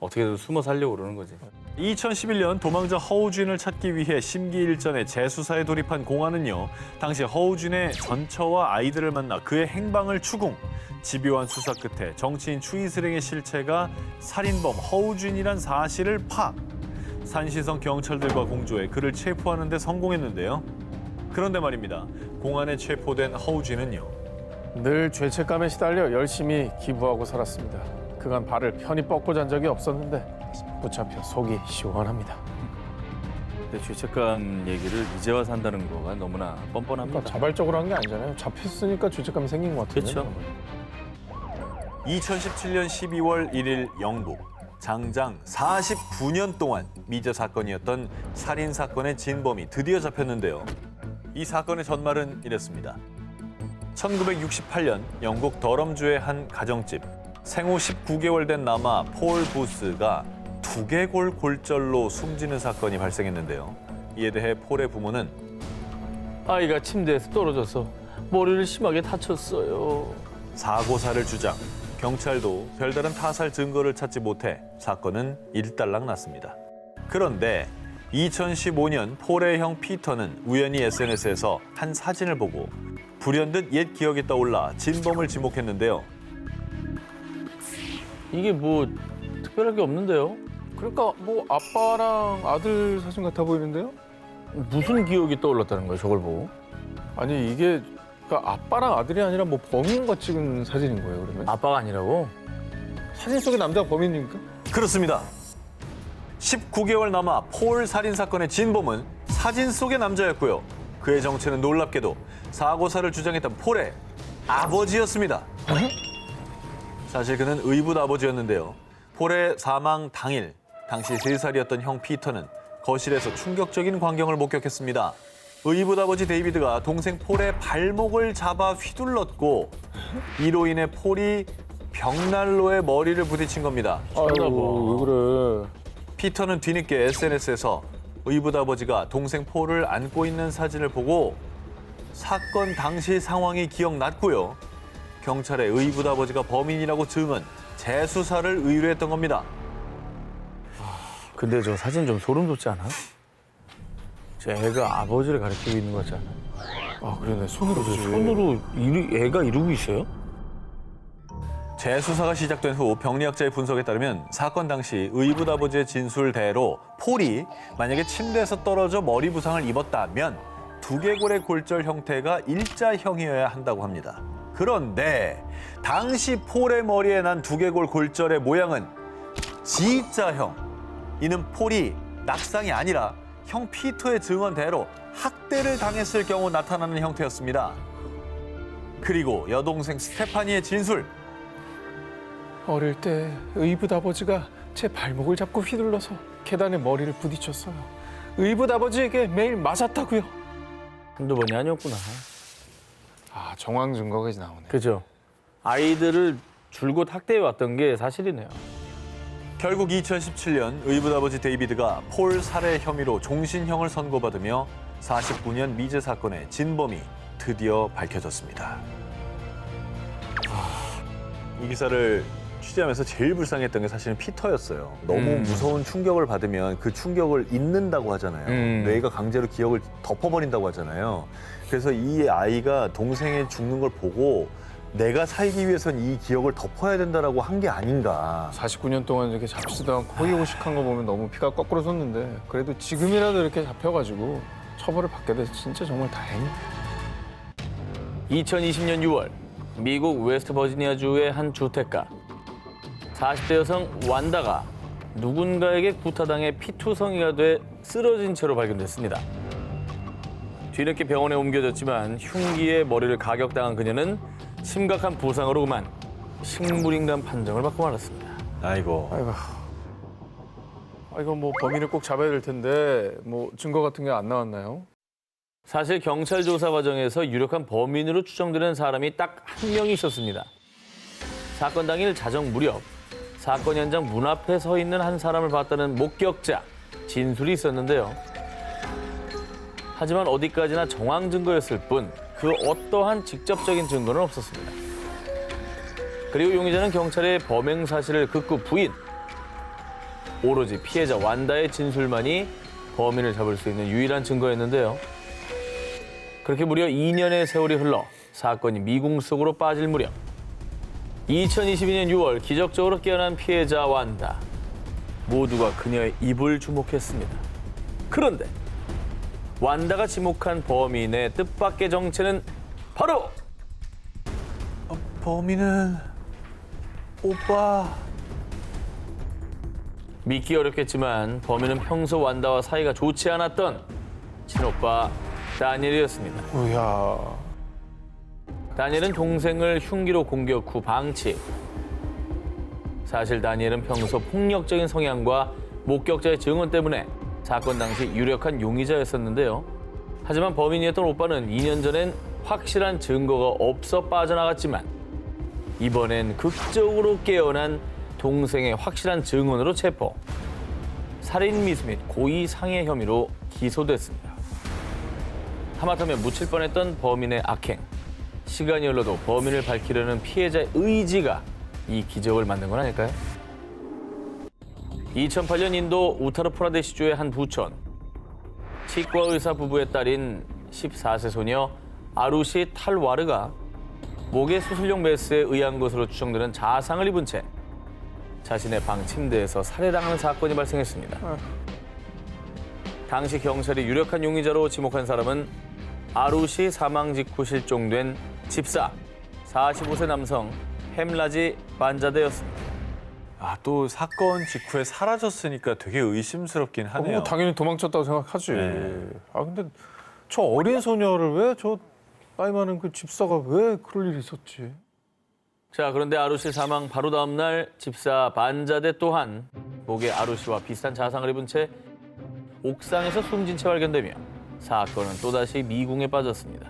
어떻게든 숨어 살려고 그러는 거지. 2011년 도망자 허우진을 찾기 위해 심기일전에 재수사에 돌입한 공안은요. 당시 허우진의 전처와 아이들을 만나 그의 행방을 추궁. 집요한 수사 끝에 정치인 추이스링의 실체가 살인범 허우진이란 사실을 파악. 산시성 경찰들과 공조해 그를 체포하는 데 성공했는데요. 그런데 말입니다. 공안에 체포된 허우진은요. 늘 죄책감에 시달려 열심히 기부하고 살았습니다. 그간 발을 편히 뻗고 잔 적이 없었는데 붙잡혀 속이 시원합니다. 근데 죄책감 얘기를 이제 와서 한다는 거가 너무나 뻔뻔합니다. 그러니까 자발적으로 한 게 아니잖아요. 잡혔으니까 죄책감이 생긴 것 같은데. 그렇죠. 2017년 12월 1일 영국. 장장 49년 동안 미제 사건이었던 살인 사건의 진범이 드디어 잡혔는데요. 이 사건의 전말은 이랬습니다. 1968년 영국 더럼주의 한 가정집. 생후 19개월 된 남아 폴 부스가 두개골 골절로 숨지는 사건이 발생했는데요. 이에 대해 폴의 부모는 아이가 침대에서 떨어져서 머리를 심하게 다쳤어요. 사고사를 주장. 경찰도 별다른 타살 증거를 찾지 못해 사건은 일단락 났습니다. 그런데 2015년 폴의 형 피터는 우연히 SNS에서 한 사진을 보고 불현듯 옛 기억이 떠올라 진범을 지목했는데요. 이게 뭐 특별할 게 없는데요? 그러니까 뭐 아빠랑 아들 사진 같아 보이는데요? 무슨 기억이 떠올랐다는 거예요, 저걸 보고? 아니 이게 그러니까 아빠랑 아들이 아니라 뭐 범인과 찍은 사진인 거예요, 그러면? 아빠가 아니라고? 사진 속의 남자가 범인입니까? 그렇습니다. 19개월 남아 폴 살인 사건의 진범은 사진 속의 남자였고요. 그의 정체는 놀랍게도 사고사를 주장했던 폴의 아버지였습니다. 사실 그는 의붓 아버지였는데요. 폴의 사망 당일, 당시 3살이었던 형 피터는 거실에서 충격적인 광경을 목격했습니다. 의붓 아버지 데이비드가 동생 폴의 발목을 잡아 휘둘렀고 이로 인해 폴이 벽난로에 머리를 부딪힌 겁니다. 아이고, 왜 그래. 피터는 뒤늦게 SNS에서 의붓 아버지가 동생 폴을 안고 있는 사진을 보고 사건 당시 상황이 기억났고요. 경찰에 의붓 아버지가 범인이라고 증언, 재수사를 의뢰했던 겁니다. 근데 저 사진 좀 소름 돋지 않아? 제 애가 아버지를 가리키고 있는 거 같지 않아? 아, 그러네. 손으로 손으로 애가 이러고 있어요? 재수사가 시작된 후 병리학자의 분석에 따르면 사건 당시 의붓 아버지의 진술대로 폴이 만약에 침대에서 떨어져 머리 부상을 입었다면 두개골의 골절 형태가 일자형이어야 한다고 합니다. 그런데 당시 폴의 머리에 난 두개골 골절의 모양은 G자형. 이는 폴이 낙상이 아니라 형 피터의 증언대로 학대를 당했을 경우 나타나는 형태였습니다. 그리고 여동생 스테파니의 진술. 어릴 때 의붓 아버지가 제 발목을 잡고 휘둘러서 계단에 머리를 부딪혔어요. 의붓 아버지에게 매일 맞았다고요. 한두 번이 아니었구나. 아, 정황 증거가 이제 나오네. 그죠? 아이들을 줄곧 학대해 왔던 게 사실이네요. 결국 2017년 의붓 아버지 데이비드가 폴 살해 혐의로 종신형을 선고받으며 49년 미제 사건의 진범이 드디어 밝혀졌습니다. 이 기사를 취재하면서 제일 불쌍했던 게 사실은 피터였어요. 너무 무서운 충격을 받으면 그 충격을 잊는다고 하잖아요. 뇌가 강제로 기억을 덮어버린다고 하잖아요. 그래서 이 아이가 동생이 죽는 걸 보고 내가 살기 위해선 이 기억을 덮어야 된다라고 한 게 아닌가. 49년 동안 이렇게 잡지도 않고 호의호식한 거 보면 너무 피가 거꾸로 솟는데 그래도 지금이라도 이렇게 잡혀가지고 처벌을 받게 돼서 진짜 정말 다행이다. 2020년 6월 미국 웨스트버지니아주의 한 주택가. 40대 여성 완다가 누군가에게 구타당해 피투성이가 돼 쓰러진 채로 발견됐습니다. 뒤늦게 병원에 옮겨졌지만 흉기에 머리를 가격당한 그녀는 심각한 부상으로 그만 식물인간 판정을 받고 말았습니다. 아이고. 이거 뭐 범인을 꼭 잡아야 될 텐데 뭐 증거 같은 게 안 나왔나요? 사실 경찰 조사 과정에서 유력한 범인으로 추정되는 사람이 딱 한 명이 있었습니다. 사건 당일 자정 무렵 사건 현장 문 앞에 서 있는 한 사람을 봤다는 목격자 진술이 있었는데요. 하지만 어디까지나 정황 증거였을 뿐 그 어떠한 직접적인 증거는 없었습니다. 그리고 용의자는 경찰의 범행 사실을 극구 부인. 오로지 피해자 완다의 진술만이 범인을 잡을 수 있는 유일한 증거였는데요. 그렇게 무려 2년의 세월이 흘러 사건이 미궁 속으로 빠질 무렵 2022년 6월 기적적으로 깨어난 피해자 완다. 모두가 그녀의 입을 주목했습니다. 그런데 완다가 지목한 범인의 뜻밖의 정체는 바로 범인은 오빠. 믿기 어렵겠지만 범인은 평소 완다와 사이가 좋지 않았던 친오빠 다니엘이었습니다. 우야. 다니엘은 동생을 흉기로 공격 후 방치. 사실 다니엘은 평소 폭력적인 성향과 목격자의 증언 때문에 사건 당시 유력한 용의자였었는데요. 하지만 범인이었던 오빠는 2년 전엔 확실한 증거가 없어 빠져나갔지만 이번엔 극적으로 깨어난 동생의 확실한 증언으로 체포. 살인 미수 및 고의 상해 혐의로 기소됐습니다. 하마터면 묻힐 뻔했던 범인의 악행. 시간이 흘러도 범인을 밝히려는 피해자의 의지가 이 기적을 만든 건 아닐까요? 2008년 인도 우타르프라데시주의 한 부촌. 치과 의사 부부의 딸인 14세 소녀 아루시 탈와르가 목에 수술용 메스에 의한 것으로 추정되는 자상을 입은 채 자신의 방 침대에서 살해당하는 사건이 발생했습니다. 당시 경찰이 유력한 용의자로 지목한 사람은 아루시 사망 직후 실종된 집사 45세 남성 햄라지 반자데였습니다. 아, 또 사건 직후에 사라졌으니까 되게 의심스럽긴 하네요. 뭐 당연히 도망쳤다고 생각하지. 네. 아 근데 저 어린 소녀를 왜 저 나이 많은 그 집사가 왜 그럴 일이 있었지? 자, 그런데 아루시 사망 바로 다음 날 집사 반자데 또한 목에 아루시와 비슷한 자상을 입은 채 옥상에서 숨진 채 발견되며 사건은 또다시 미궁에 빠졌습니다.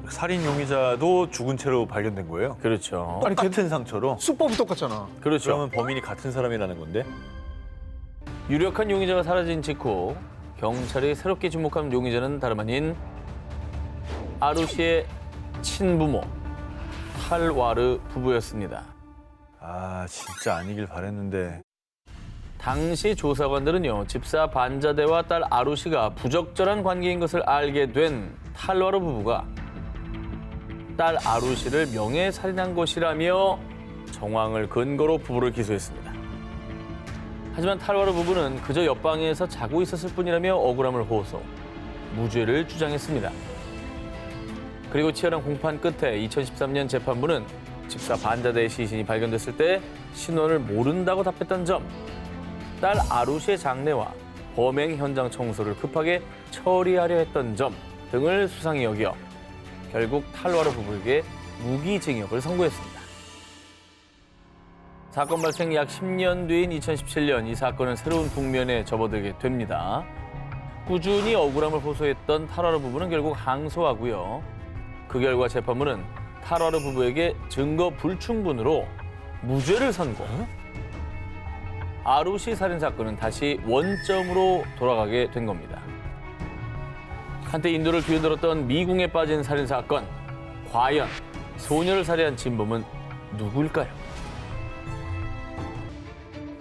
살인 용의자도 죽은 채로 발견된 거예요? 그렇죠. 아니, 똑같은 상처로? 수법이 똑같잖아. 그렇죠. 그러면 범인이 같은 사람이라는 건데? 유력한 용의자가 사라진 직후 경찰이 새롭게 지목한 용의자는 다름 아닌 아루시의 친부모 탈와르 부부였습니다. 아, 진짜 아니길 바랬는데. 당시 조사관들은요, 집사 반자대와 딸 아루시가 부적절한 관계인 것을 알게 된 탈와르 부부가 딸 아루시를 명예살인한 것이라며 정황을 근거로 부부를 기소했습니다. 하지만 탈와르 부부는 그저 옆방에서 자고 있었을 뿐이라며 억울함을 호소, 무죄를 주장했습니다. 그리고 치열한 공판 끝에 2013년 재판부는 집사 반자대의 시신이 발견됐을 때 신원을 모른다고 답했던 점, 딸 아루시의 장례와 범행 현장 청소를 급하게 처리하려 했던 점 등을 수상히 여겨 결국 탈와르 부부에게 무기징역을 선고했습니다. 사건 발생 약 10년 뒤인 2017년 이 사건은 새로운 국면에 접어들게 됩니다. 꾸준히 억울함을 호소했던 탈와르 부부는 결국 항소하고요. 그 결과 재판부는 탈와르 부부에게 증거 불충분으로 무죄를 선고. 아루시 살인 사건은 다시 원점으로 돌아가게 된 겁니다. 한때 인도를 뒤흔들었던 미궁에 빠진 살인 사건. 과연 소녀를 살해한 진범은 누구일까요?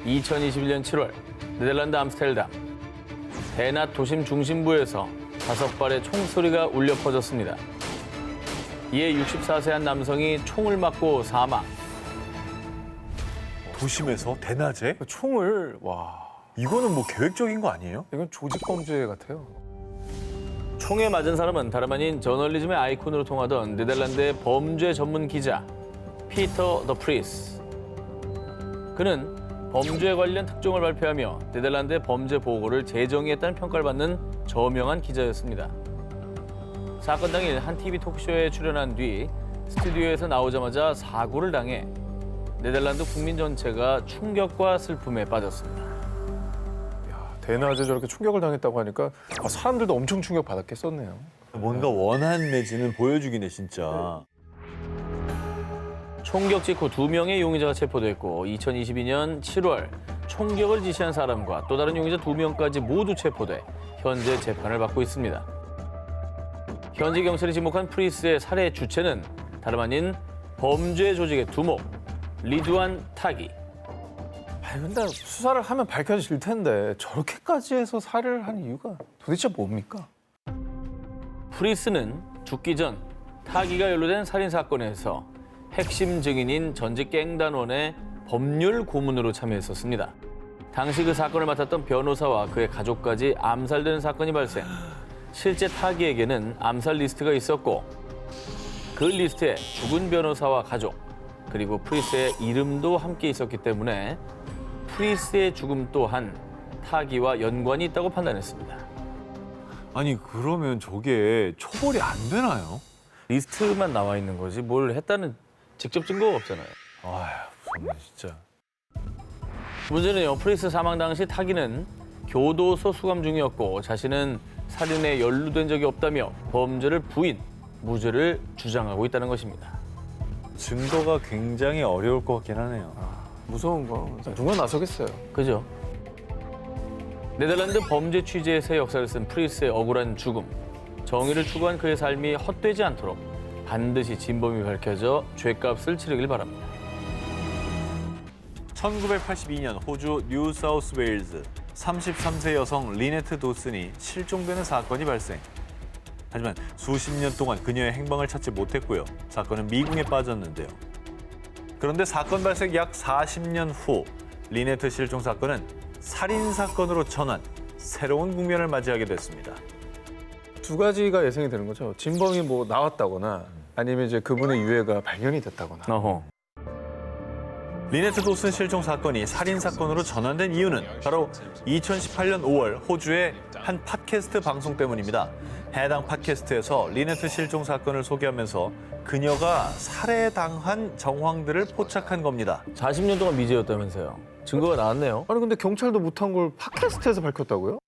2021년 7월 네덜란드 암스테르담 데낫 도심 중심부에서 5발의 총소리가 울려 퍼졌습니다. 이에 64세 한 남성이 총을 맞고 사망. 도심에서 대낮에? 총을, 와, 이거는 뭐 계획적인 거 아니에요? 이건 조직범죄 같아요. 총에 맞은 사람은 다름 아닌 저널리즘의 아이콘으로 통하던 네덜란드의 범죄 전문 기자 피터 더 프리스. 그는 범죄 관련 특종을 발표하며 네덜란드의 범죄 보고를 재정의했다는 평가를 받는 저명한 기자였습니다. 사건 당일 한 TV 토크쇼에 출연한 뒤 스튜디오에서 나오자마자 사고를 당해 네덜란드 국민 전체가 충격과 슬픔에 빠졌습니다. 대낮에 저렇게 충격을 당했다고 하니까 사람들도 엄청 충격 받았겠었네요. 뭔가 원한 내지는 보여주긴 해, 진짜. 총격 직후 2명의 용의자가 체포됐고 2022년 7월 총격을 지시한 사람과 또 다른 용의자 2명까지 모두 체포돼 현재 재판을 받고 있습니다. 현지 경찰이 지목한 프리스의 살해 주체는 다름 아닌 범죄 조직의 두목 리두안 타기. 아니, 근데 수사를 하면 밝혀질 텐데 저렇게까지 해서 살해를 한 이유가 도대체 뭡니까? 프리스는 죽기 전 타기가 연루된 살인 사건에서 핵심 증인인 전직 갱단원의 법률 고문으로 참여했었습니다. 당시 그 사건을 맡았던 변호사와 그의 가족까지 암살되는 사건이 발생. 실제 타기에게는 암살 리스트가 있었고 그 리스트에 죽은 변호사와 가족 그리고 프리스의 이름도 함께 있었기 때문에 프리스의 죽음 또한 타기와 연관이 있다고 판단했습니다. 아니, 그러면 저게 처벌이 안 되나요? 리스트만 나와 있는 거지 뭘 했다는 직접 증거가 없잖아요. 아휴, 무섭네, 진짜. 문제는요, 프리스 사망 당시 타기는 교도소 수감 중이었고 자신은 살인에 연루된 적이 없다며 범죄를 부인, 무죄를 주장하고 있다는 것입니다. 증거가 굉장히 어려울 것 같긴 하네요. 무서운 거 누가 나서겠어요. 그죠? 네덜란드 범죄 취재의 새 역사를 쓴 프리스의 억울한 죽음. 정의를 추구한 그의 삶이 헛되지 않도록 반드시 진범이 밝혀져 죄값을 치르길 바랍니다. 1982년 호주 뉴사우스웨일즈 33세 여성 리네트 도슨이 실종되는 사건이 발생. 하지만 수십 년 동안 그녀의 행방을 찾지 못했고요. 사건은 미궁에 빠졌는데요. 그런데 사건 발생 약 40년 후 리네트 실종 사건은 살인 사건으로 전환, 새로운 국면을 맞이하게 됐습니다. 두 가지가 예상이 되는 거죠. 진범이 뭐 나왔다거나 아니면 이제 그분의 유해가 발견이 됐다거나. 어허. 리네트 도슨 실종 사건이 살인 사건으로 전환된 이유는 바로 2018년 5월 호주의 한 팟캐스트 방송 때문입니다. 해당 팟캐스트에서 리네트 실종 사건을 소개하면서 그녀가 살해당한 정황들을 포착한 겁니다. 40년 동안 미제였다면서요. 증거가 나왔네요. 아니 근데 경찰도 못한 걸 팟캐스트에서 밝혔다고요?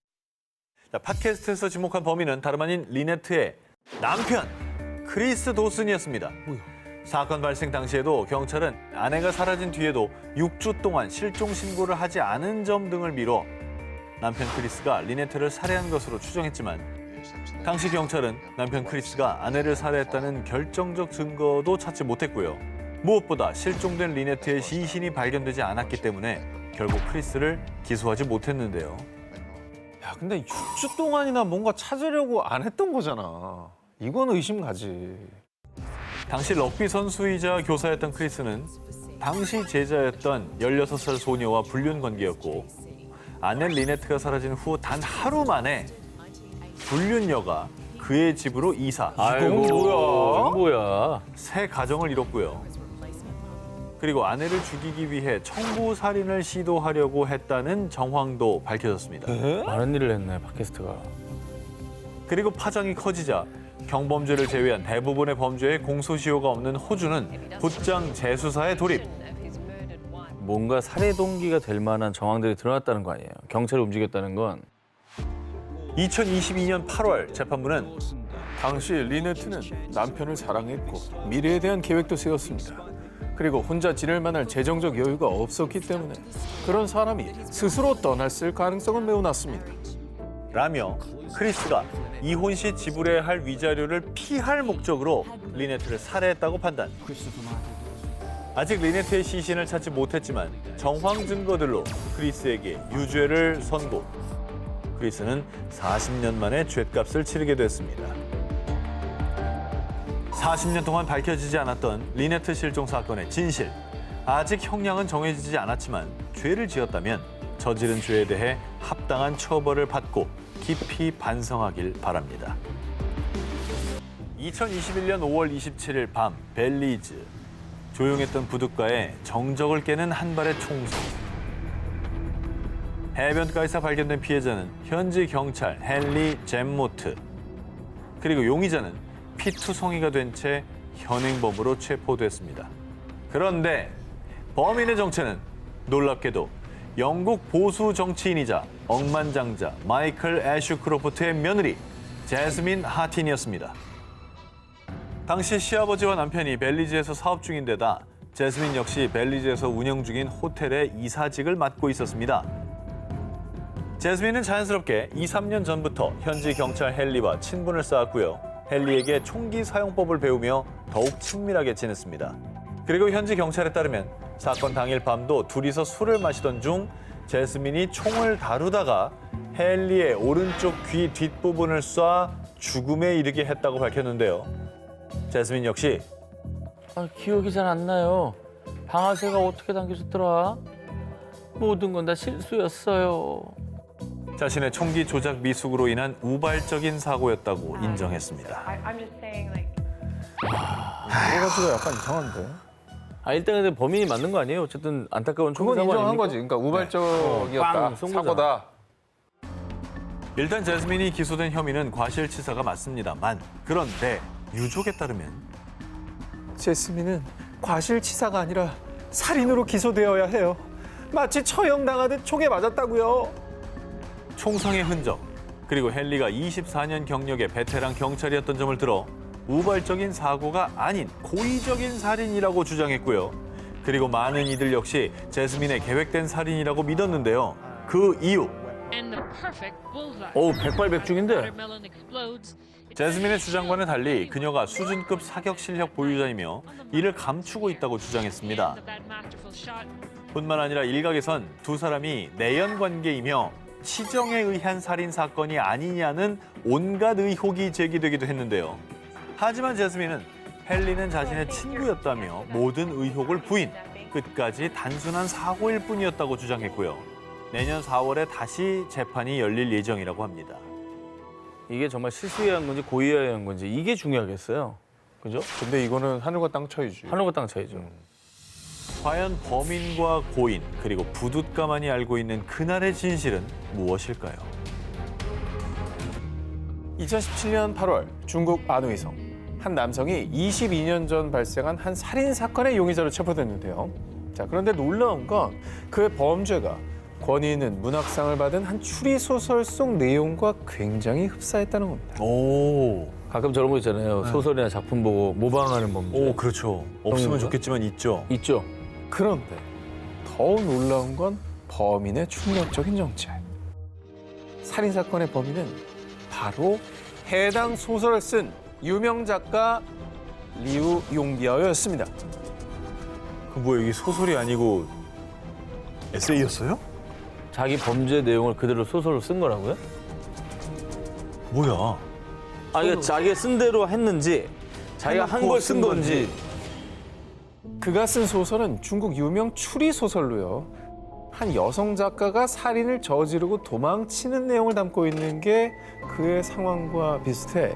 자, 팟캐스트에서 지목한 범인은 다름 아닌 리네트의 남편 크리스 도슨이었습니다. 사건 발생 당시에도 경찰은 아내가 사라진 뒤에도 6주 동안 실종 신고를 하지 않은 점 등을 미뤄 남편 크리스가 리네트를 살해한 것으로 추정했지만 당시 경찰은 남편 크리스가 아내를 살해했다는 결정적 증거도 찾지 못했고요. 무엇보다 실종된 리네트의 시신이 발견되지 않았기 때문에 결국 크리스를 기소하지 못했는데요. 야, 근데 6주 동안이나 뭔가 찾으려고 안 했던 거잖아. 이건 의심 가지. 당시 럭비 선수이자 교사였던 크리스는 당시 제자였던 16살 소녀와 불륜 관계였고 아내 리네트가 사라진 후 단 하루 만에 불륜녀가 그의 집으로 이사. 아이고, 뭐야? 뭐야? 새 가정을 이뤘고요. 그리고 아내를 죽이기 위해 청부 살인을 시도하려고 했다는 정황도 밝혀졌습니다. 많은 일을 했네, 팟캐스트가. 그리고 파장이 커지자 경범죄를 제외한 대부분의 범죄에 공소시효가 없는 호주는 곧장 재수사에 돌입. 뭔가 살해 동기가 될 만한 정황들이 드러났다는 거 아니에요. 경찰이 움직였다는 건. 2022년 8월 재판부는 당시 리네트는 남편을 사랑했고 미래에 대한 계획도 세웠습니다. 그리고 혼자 지낼 만한 재정적 여유가 없었기 때문에 그런 사람이 스스로 떠났을 가능성은 매우 낮습니다. 라며 크리스가 이혼 시 지불해야 할 위자료를 피할 목적으로 리네트를 살해했다고 판단. 아직 리네트의 시신을 찾지 못했지만 정황 증거들로 크리스에게 유죄를 선고. 크리스는 40년 만에 죗값을 치르게 됐습니다. 40년 동안 밝혀지지 않았던 리네트 실종 사건의 진실. 아직 형량은 정해지지 않았지만 죄를 지었다면 저지른 죄에 대해 합당한 처벌을 받고 깊이 반성하길 바랍니다. 2021년 5월 27일 밤 벨리즈. 조용했던 부둣가에 정적을 깨는 한 발의 총성. 해변가에서 발견된 피해자는 현지 경찰 헨리 잼모트. 그리고 용의자는 피투성이가 된 채 현행범으로 체포됐습니다. 그런데 범인의 정체는 놀랍게도 영국 보수 정치인이자 억만장자 마이클 애슈크로프트의 며느리 제스민 하틴이었습니다. 당시 시아버지와 남편이 벨리즈에서 사업 중인 데다 제스민 역시 벨리즈에서 운영 중인 호텔의 이사직을 맡고 있었습니다. 제스민은 자연스럽게 2, 3년 전부터 현지 경찰 헨리와 친분을 쌓았고요. 헨리에게 총기 사용법을 배우며 더욱 친밀하게 지냈습니다. 그리고 현지 경찰에 따르면 사건 당일 밤도 둘이서 술을 마시던 중 제스민이 총을 다루다가 헨리의 오른쪽 귀 뒷부분을 쏴 죽음에 이르게 했다고 밝혔는데요. 제스민 역시 기억이 잘 안 나요. 방아쇠가 어떻게 당겨졌더라? 모든 건 다 실수였어요. 자신의 총기 조작 미숙으로 인한 우발적인 사고였다고 인정했습니다. I'm just saying, like, 여러 가지가 약간 이상한데. 일단 근데 범인이 맞는 거 아니에요? 어쨌든 안타까운 총기 그건 사고 인정한 아닙니까? 거지. 그러니까 우발적이었다. 빵 쏜 거잖아. 사고다. 일단 제스민이 기소된 혐의는 과실치사가 맞습니다만 그런데 유족에 따르면 제스민은 과실치사가 아니라 살인으로 기소되어야 해요. 마치 처형당하듯 총에 맞았다고요. 총성의 흔적 그리고 헨리가 24년 경력의 베테랑 경찰이었던 점을 들어 우발적인 사고가 아닌 고의적인 살인이라고 주장했고요. 그리고 많은 이들 역시 제스민의 계획된 살인이라고 믿었는데요. 그 이유 어우, 백발백중인데? 제스민의 주장과는 달리 그녀가 수준급 사격 실력 보유자이며 이를 감추고 있다고 주장했습니다. 뿐만 아니라 일각에선 두 사람이 내연 관계이며 치정에 의한 살인 사건이 아니냐는 온갖 의혹이 제기되기도 했는데요. 하지만 제스민은 헨리는 자신의 친구였다며 모든 의혹을 부인, 끝까지 단순한 사고일 뿐이었다고 주장했고요. 내년 4월에 다시 재판이 열릴 예정이라고 합니다. 이게 정말 실수에 한 건지 고의에 한 건지 이게 중요하겠어요. 그죠? 근데 이거는 하늘과 땅 차이지. 하늘과 땅 차이죠. 과연 범인과 고인 그리고 부둣가만이 알고 있는 그날의 진실은 무엇일까요? 2017년 8월 중국 안우이성 한 남성이 22년 전 발생한 한 살인 사건의 용의자로 체포됐는데요. 자, 그런데 놀라운 건 그의 범죄가 권위있는 문학상을 받은 한 추리소설 속 내용과 굉장히 흡사했다는 겁니다. 오, 가끔 저런 거 있잖아요. 소설이나 작품 보고 모방하는 범죄. 오 그렇죠. 없으면 좋겠지만 있죠. 있죠. 그런데 더 놀라운 건 범인의 충격적인 정체. 살인사건의 범인은 바로 해당 소설을 쓴 유명 작가 리우 용비아오였습니다. 그 뭐야 이게 소설이 아니고 에세이였어요? 자기 범죄 내용을 그대로 소설로 쓴 거라고요? 뭐야? 아, 이게 자기가 쓴 대로 했는지, 자기가 한 걸 쓴 건지. 그가 쓴 소설은 중국 유명 추리 소설로요. 한 여성 작가가 살인을 저지르고 도망치는 내용을 담고 있는 게 그의 상황과 비슷해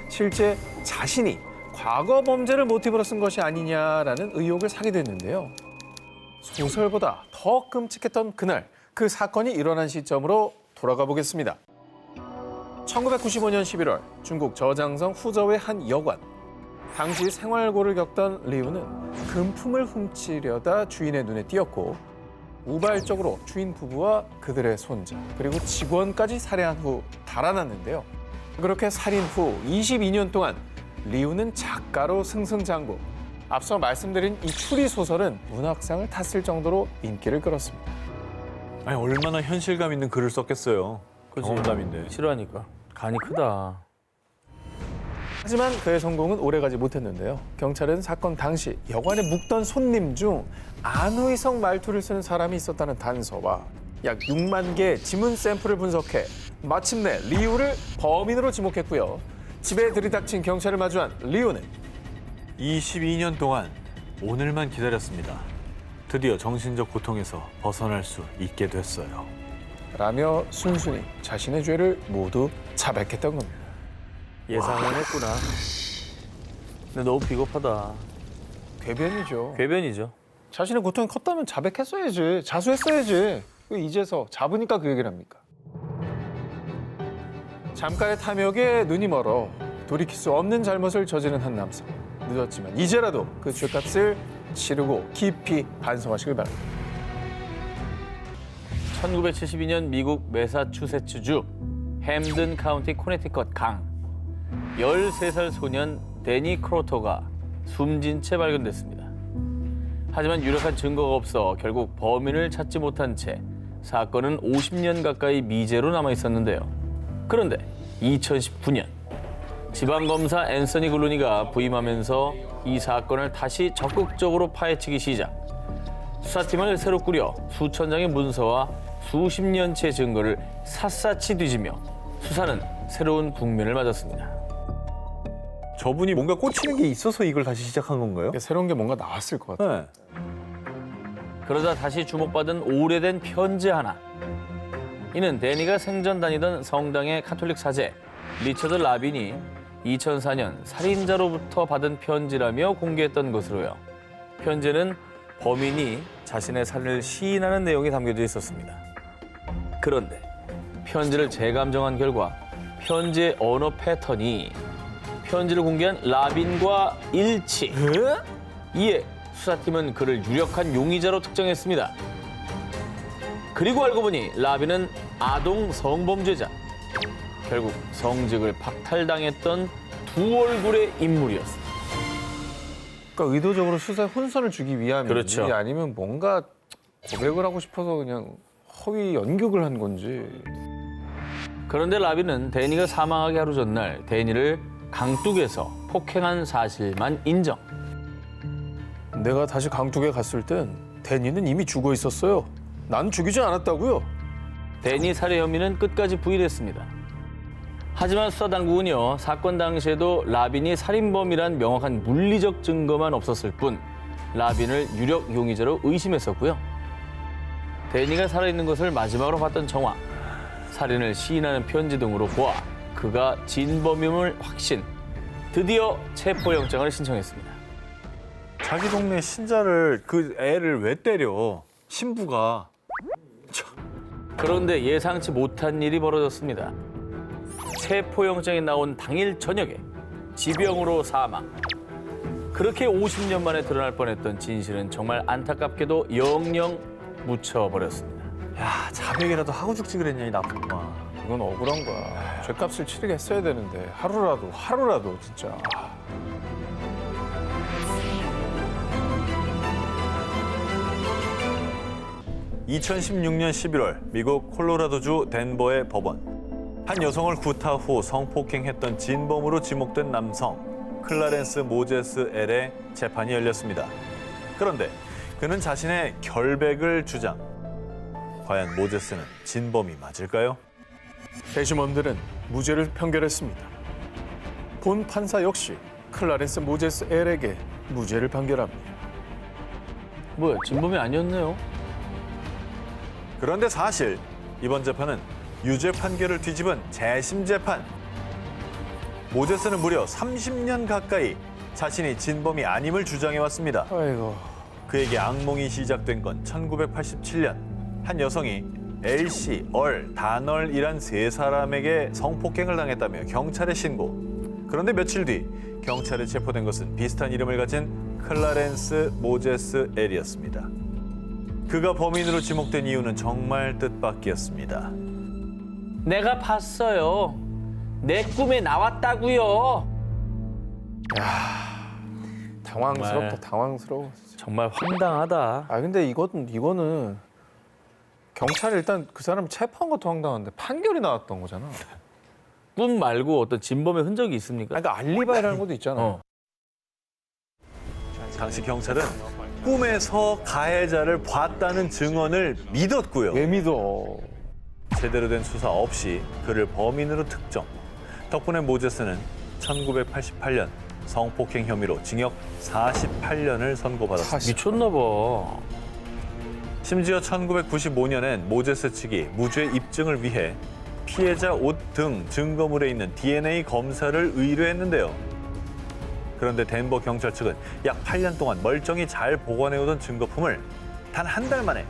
실제 자신이 과거 범죄를 모티브로 쓴 것이 아니냐라는 의혹을 사게 됐는데요. 소설보다 더 끔찍했던 그날, 그 사건이 일어난 시점으로 돌아가 보겠습니다. 1995년 11월 중국 저장성 후저우의 한 여관. 당시 생활고를 겪던 리우는 금품을 훔치려다 주인의 눈에 띄었고 우발적으로 주인 부부와 그들의 손자 그리고 직원까지 살해한 후 달아났는데요. 그렇게 살인 후 22년 동안 리우는 작가로 승승장구. 앞서 말씀드린 이 추리 소설은 문학상을 탔을 정도로 인기를 끌었습니다. 아니 얼마나 현실감 있는 글을 썼겠어요. 경험담인데. 싫어하니까. 간이 크다. 하지만 그의 성공은 오래가지 못했는데요. 경찰은 사건 당시 여관에 묵던 손님 중 안의성 말투를 쓰는 사람이 있었다는 단서와 약 6만 개의 지문 샘플을 분석해 마침내 리우를 범인으로 지목했고요. 집에 들이닥친 경찰을 마주한 리우는 22년 동안 오늘만 기다렸습니다. 드디어 정신적 고통에서 벗어날 수 있게 됐어요. 라며 순순히 자신의 죄를 모두 자백했던 겁니다. 예상은 했구나. 근데 너무 비겁하다. 궤변이죠. 궤변이죠. 자신의 고통이 컸다면 자백했어야지. 자수했어야지. 왜 이제서 잡으니까 그 얘기를 합니까? 잠깐의 탐욕에 눈이 멀어 돌이킬 수 없는 잘못을 저지른 한 남성. 늦었지만 이제라도 그 죄값을 치르고 깊이 반성하시길 바랍니다. 1972년 미국 매사추세츠주 햄든 카운티 코네티컷 강. 13살 소년 데니 크로터가 숨진 채 발견됐습니다. 하지만 유력한 증거가 없어 결국 범인을 찾지 못한 채 사건은 50년 가까이 미제로 남아 있었는데요. 그런데 2019년 지방검사 앤서니 글루니가 부임하면서 이 사건을 다시 적극적으로 파헤치기 시작. 수사팀을 새로 꾸려 수천 장의 문서와 수십 년치의 증거를 샅샅이 뒤지며 수사는 새로운 국면을 맞았습니다. 저분이 뭔가 꽂히는 게 있어서 이걸 다시 시작한 건가요? 새로운 게 뭔가 나왔을 것 같아요. 네. 그러다 다시 주목받은 오래된 편지 하나. 이는 데니가 생전 다니던 성당의 카톨릭 사제 리처드 라빈이 2004년 살인자로부터 받은 편지라며 공개했던 것으로요. 편지는 범인이 자신의 살인을 시인하는 내용이 담겨져 있었습니다. 그런데 편지를 재감정한 결과 편지의 언어 패턴이 편지를 공개한 라빈과 일치. 이에 수사팀은 그를 유력한 용의자로 특정했습니다. 그리고 알고 보니 라빈은 아동 성범죄자. 결국 성직을 박탈당했던 두 얼굴의 인물이었습니다. 그러니까 의도적으로 수사에 혼선을 주기 위함인지 그렇죠. 아니면 뭔가 고백을 하고 싶어서 그냥 허위 연극을 한 건지. 그런데 라빈은 데니가 사망하기 하루 전날 데니를 강둑에서 폭행한 사실만 인정. 내가 다시 강둑에 갔을 땐 데니는 이미 죽어 있었어요. 난 죽이지 않았다고요. 데니 살해 혐의는 끝까지 부인했습니다. 하지만 수사당국은요, 사건 당시에도 라빈이 살인범이란 명확한 물리적 증거만 없었을 뿐 라빈을 유력 용의자로 의심했었고요. 데니가 살아있는 것을 마지막으로 봤던 정황, 살인을 시인하는 편지 등으로 보아 그가 진범임을 확신, 드디어 체포영장을 신청했습니다. 자기 동네 신자를 그 애를 왜 때려? 신부가. 그런데 예상치 못한 일이 벌어졌습니다. 체포영장이 나온 당일 저녁에 지병으로 사망. 그렇게 50년 만에 드러날 뻔했던 진실은 정말 안타깝게도 영영 묻혀버렸습니다. 야, 자백이라도 하고 죽지 그랬냐, 이 나쁜 놈아. 이건 억울한 거야. 죗값을 치르게 했어야 되는데 하루라도 진짜. 2016년 11월 미국 콜로라도주 덴버의 법원. 한 여성을 구타 후 성폭행했던 진범으로 지목된 남성 클라렌스 모제스 L의 재판이 열렸습니다. 그런데 그는 자신의 결백을 주장. 과연 모제스는 진범이 맞을까요? 배심원들은 무죄를 판결했습니다. 본 판사 역시 클라렌스 모제스 L에게 무죄를 판결합니다. 뭐야, 진범이 아니었네요. 그런데 사실 이번 재판은 유죄 판결을 뒤집은 재심 재판. 모제스는 무려 30년 가까이 자신이 진범이 아님을 주장해왔습니다. 아이고. 그에게 악몽이 시작된 건 1987년 한 여성이 LC, 다널이란 세 사람에게 성폭행을 당했다며 경찰에 신고. 그런데 며칠 뒤 경찰에 체포된 것은 비슷한 이름을 가진 클라렌스 모제스 L이었습니다. 그가 범인으로 지목된 이유는 정말 뜻밖이었습니다. 내가 봤어요. 내 꿈에 나왔다고요. 당황스럽다, 당황스러워. 정말 황당하다. 아 근데 이거는 경찰이 일단 그 사람을 체포한 것도 황당한데 판결이 나왔던 거잖아. 꿈 말고 어떤 진범의 흔적이 있습니까? 그러니까 알리바이라는 것도 있잖아. 어. 당시 경찰은 꿈에서 가해자를 봤다는 증언을 믿었고요. 왜 믿어? 제대로 된 수사 없이 그를 범인으로 특정. 덕분에 모제스는 1988년 성폭행 혐의로 징역 48년을 선고받았습니다. 미쳤나 봐. 심지어 1995년엔 모제스 측이 무죄 입증을 위해 피해자 옷 등 증거물에 있는 DNA 검사를 의뢰했는데요. 그런데 덴버 경찰 측은 약 8년 동안 멀쩡히 잘 보관해오던 증거품을 단 한 달 만에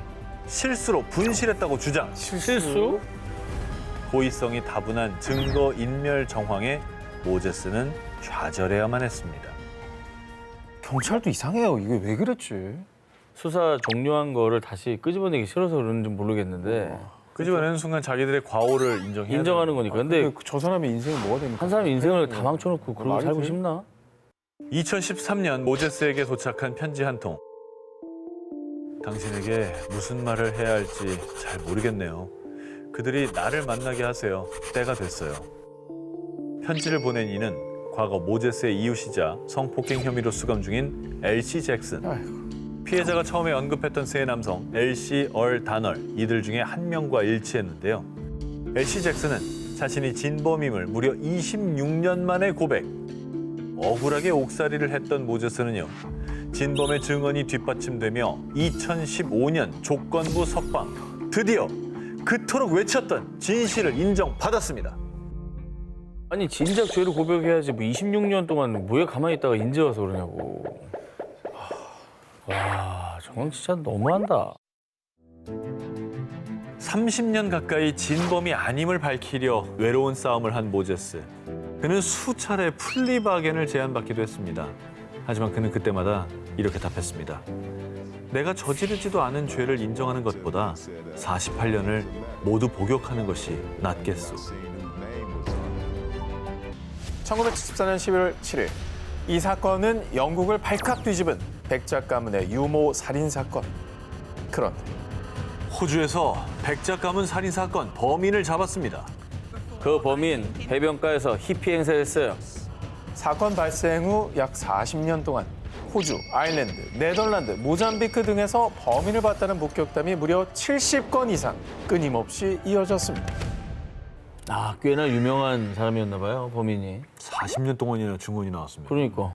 실수로 분실했다고 주장. 실수? 고의성이 다분한 증거 인멸 정황에 모제스는 좌절해야만 했습니다. 경찰도 이상해요. 이게 왜 그랬지? 수사 종료한 거를 다시 끄집어내기 싫어서 그런지 모르겠는데 끄집어내는 순간 자기들의 과오를 인정해야 인정하는 거니까. 근데 저 사람의 인생이 뭐가 됩니까? 한 사람 인생을 다 망쳐놓고 그러고 말이 살고 돼? 싶나? 2013년 모제스에게 도착한 편지 한 통. 당신에게 무슨 말을 해야 할지 잘 모르겠네요. 그들이 나를 만나게 하세요. 때가 됐어요. 편지를 보낸 이는 과거 모제스의 이웃이자 성폭행 혐의로 수감 중인 LC 잭슨. 피해자가 처음에 언급했던 세 남성 LC, 다널 이들 중에 한 명과 일치했는데요. LC 잭슨은 자신이 진범임을 무려 26년 만에 고백. 억울하게 옥살이를 했던 모제스는요. 진범의 증언이 뒷받침되며 2015년 조건부 석방. 드디어 그토록 외쳤던 진실을 인정받았습니다. 아니 진작 죄를 고백해야지 뭐 26년 동안 뭐에 가만히 있다가 인제 와서 그러냐고. 와, 저건 진짜 너무한다. 30년 가까이 진범이 아님을 밝히려 외로운 싸움을 한 모제스. 그는 수차례 플리바겐을 제안받기도 했습니다. 하지만 그는 그때마다 이렇게 답했습니다. 내가 저지르지도 않은 죄를 인정하는 것보다 48년을 모두 복역하는 것이 낫겠소. 1974년 11월 7일 이 사건은 영국을 발칵 뒤집은 백작 가문의 유모 살인 사건. 그런데 호주에서 백작 가문 살인 사건 범인을 잡았습니다. 그 범인 해변가에서 히피 행사했어요. 사건 발생 후 약 40년 동안 호주, 아일랜드, 네덜란드, 모잠비크 등에서 범인을 봤다는 목격담이 무려 70건 이상 끊임없이 이어졌습니다. 아, 꽤나 유명한 사람이었나 봐요, 범인이. 40년 동안이나 증언이 나왔습니다. 그러니까.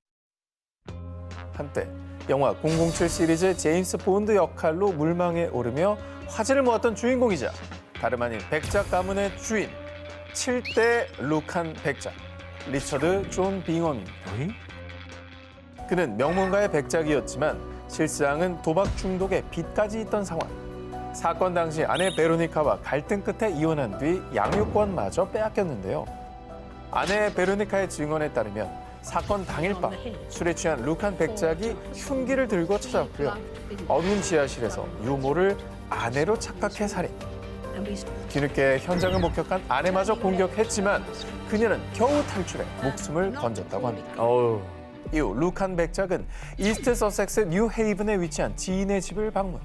한때 영화 007 시리즈 제임스 본드 역할로 물망에 오르며 화제를 모았던 주인공이자 다름 아닌 백작 가문의 주인 7대 룩한 백작 리처드 존 빙엄입니다. 그는 명문가의 백작이었지만 실상은 도박 중독에 빚까지 있던 상황. 사건 당시 아내 베로니카와 갈등 끝에 이혼한 뒤 양육권마저 빼앗겼는데요. 아내 베로니카의 증언에 따르면 사건 당일 밤 술에 취한 룩한 백작이 흉기를 들고 찾아왔고요. 어두운 지하실에서 유모를 아내로 착각해 살인. 뒤늦게 현장을 목격한 아내마저 공격했지만 그녀는 겨우 탈출해 목숨을 건졌다고 합니다. 어우, 이후 루칸 백작은 이스트 서섹스 뉴헤이븐에 위치한 지인의 집을 방문.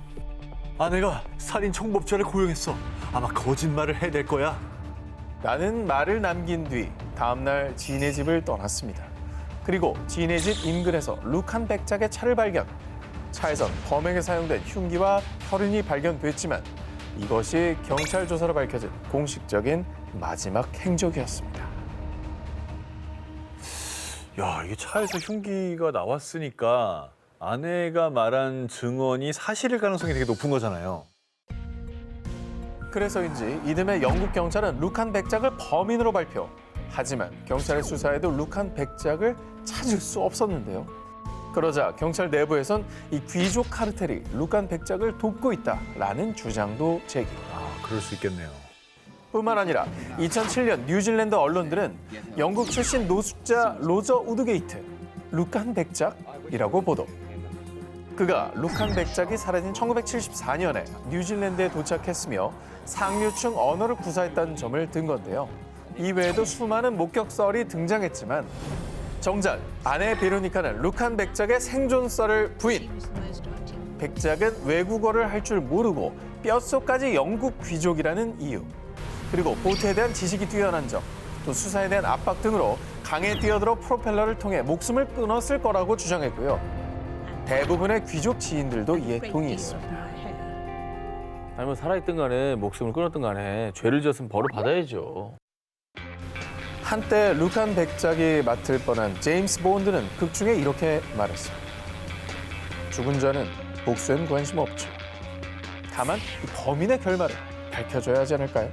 아내가 살인 청법자를 고용했어. 아마 거짓말을 해댈 거야. 라는 말을 남긴 뒤 다음날 지인의 집을 떠났습니다. 그리고 지인의 집 인근에서 루칸 백작의 차를 발견. 차에선 범행에 사용된 흉기와 혈흔이 발견됐지만 이것이 경찰 조사로 밝혀진 공식적인 마지막 행적이었습니다. 야, 이게 차에서 흉기가 나왔으니까 아내가 말한 증언이 사실일 가능성이 되게 높은 거잖아요. 그래서인지 이듬해 영국 경찰은 루칸 백작을 범인으로 발표. 하지만 경찰의 수사에도 루칸 백작을 찾을 수 없었는데요. 그러자 경찰 내부에선 이 귀족 카르텔이 루칸 백작을 돕고 있다라는 주장도 제기. 그럴 수 있겠네요. 뿐만 아니라 2007년 뉴질랜드 언론들은 영국 출신 노숙자 로저 우드게이트, 루칸 백작이라고 보도. 그가 루칸 백작이 사라진 1974년에 뉴질랜드에 도착했으며 상류층 언어를 구사했다는 점을 든 건데요. 이외에도 수많은 목격설이 등장했지만 정작 아내 베로니카는 루칸 백작의 생존설을 부인. 백작은 외국어를 할 줄 모르고 뼛속까지 영국 귀족이라는 이유. 그리고 보트에 대한 지식이 뛰어난 점, 또 수사에 대한 압박 등으로 강에 뛰어들어 프로펠러를 통해 목숨을 끊었을 거라고 주장했고요. 대부분의 귀족 지인들도 이에 동의했습니다. 아니 뭐 살아있든 간에 목숨을 끊었든 간에 죄를 지었으면 벌을 받아야죠. 한때 루칸 백작이 맡을 뻔한 제임스 본드는 극 중에 이렇게 말했어요. 죽은 자는 복수엔 관심 없죠. 다만 이 범인의 결말을 밝혀줘야 하지 않을까요?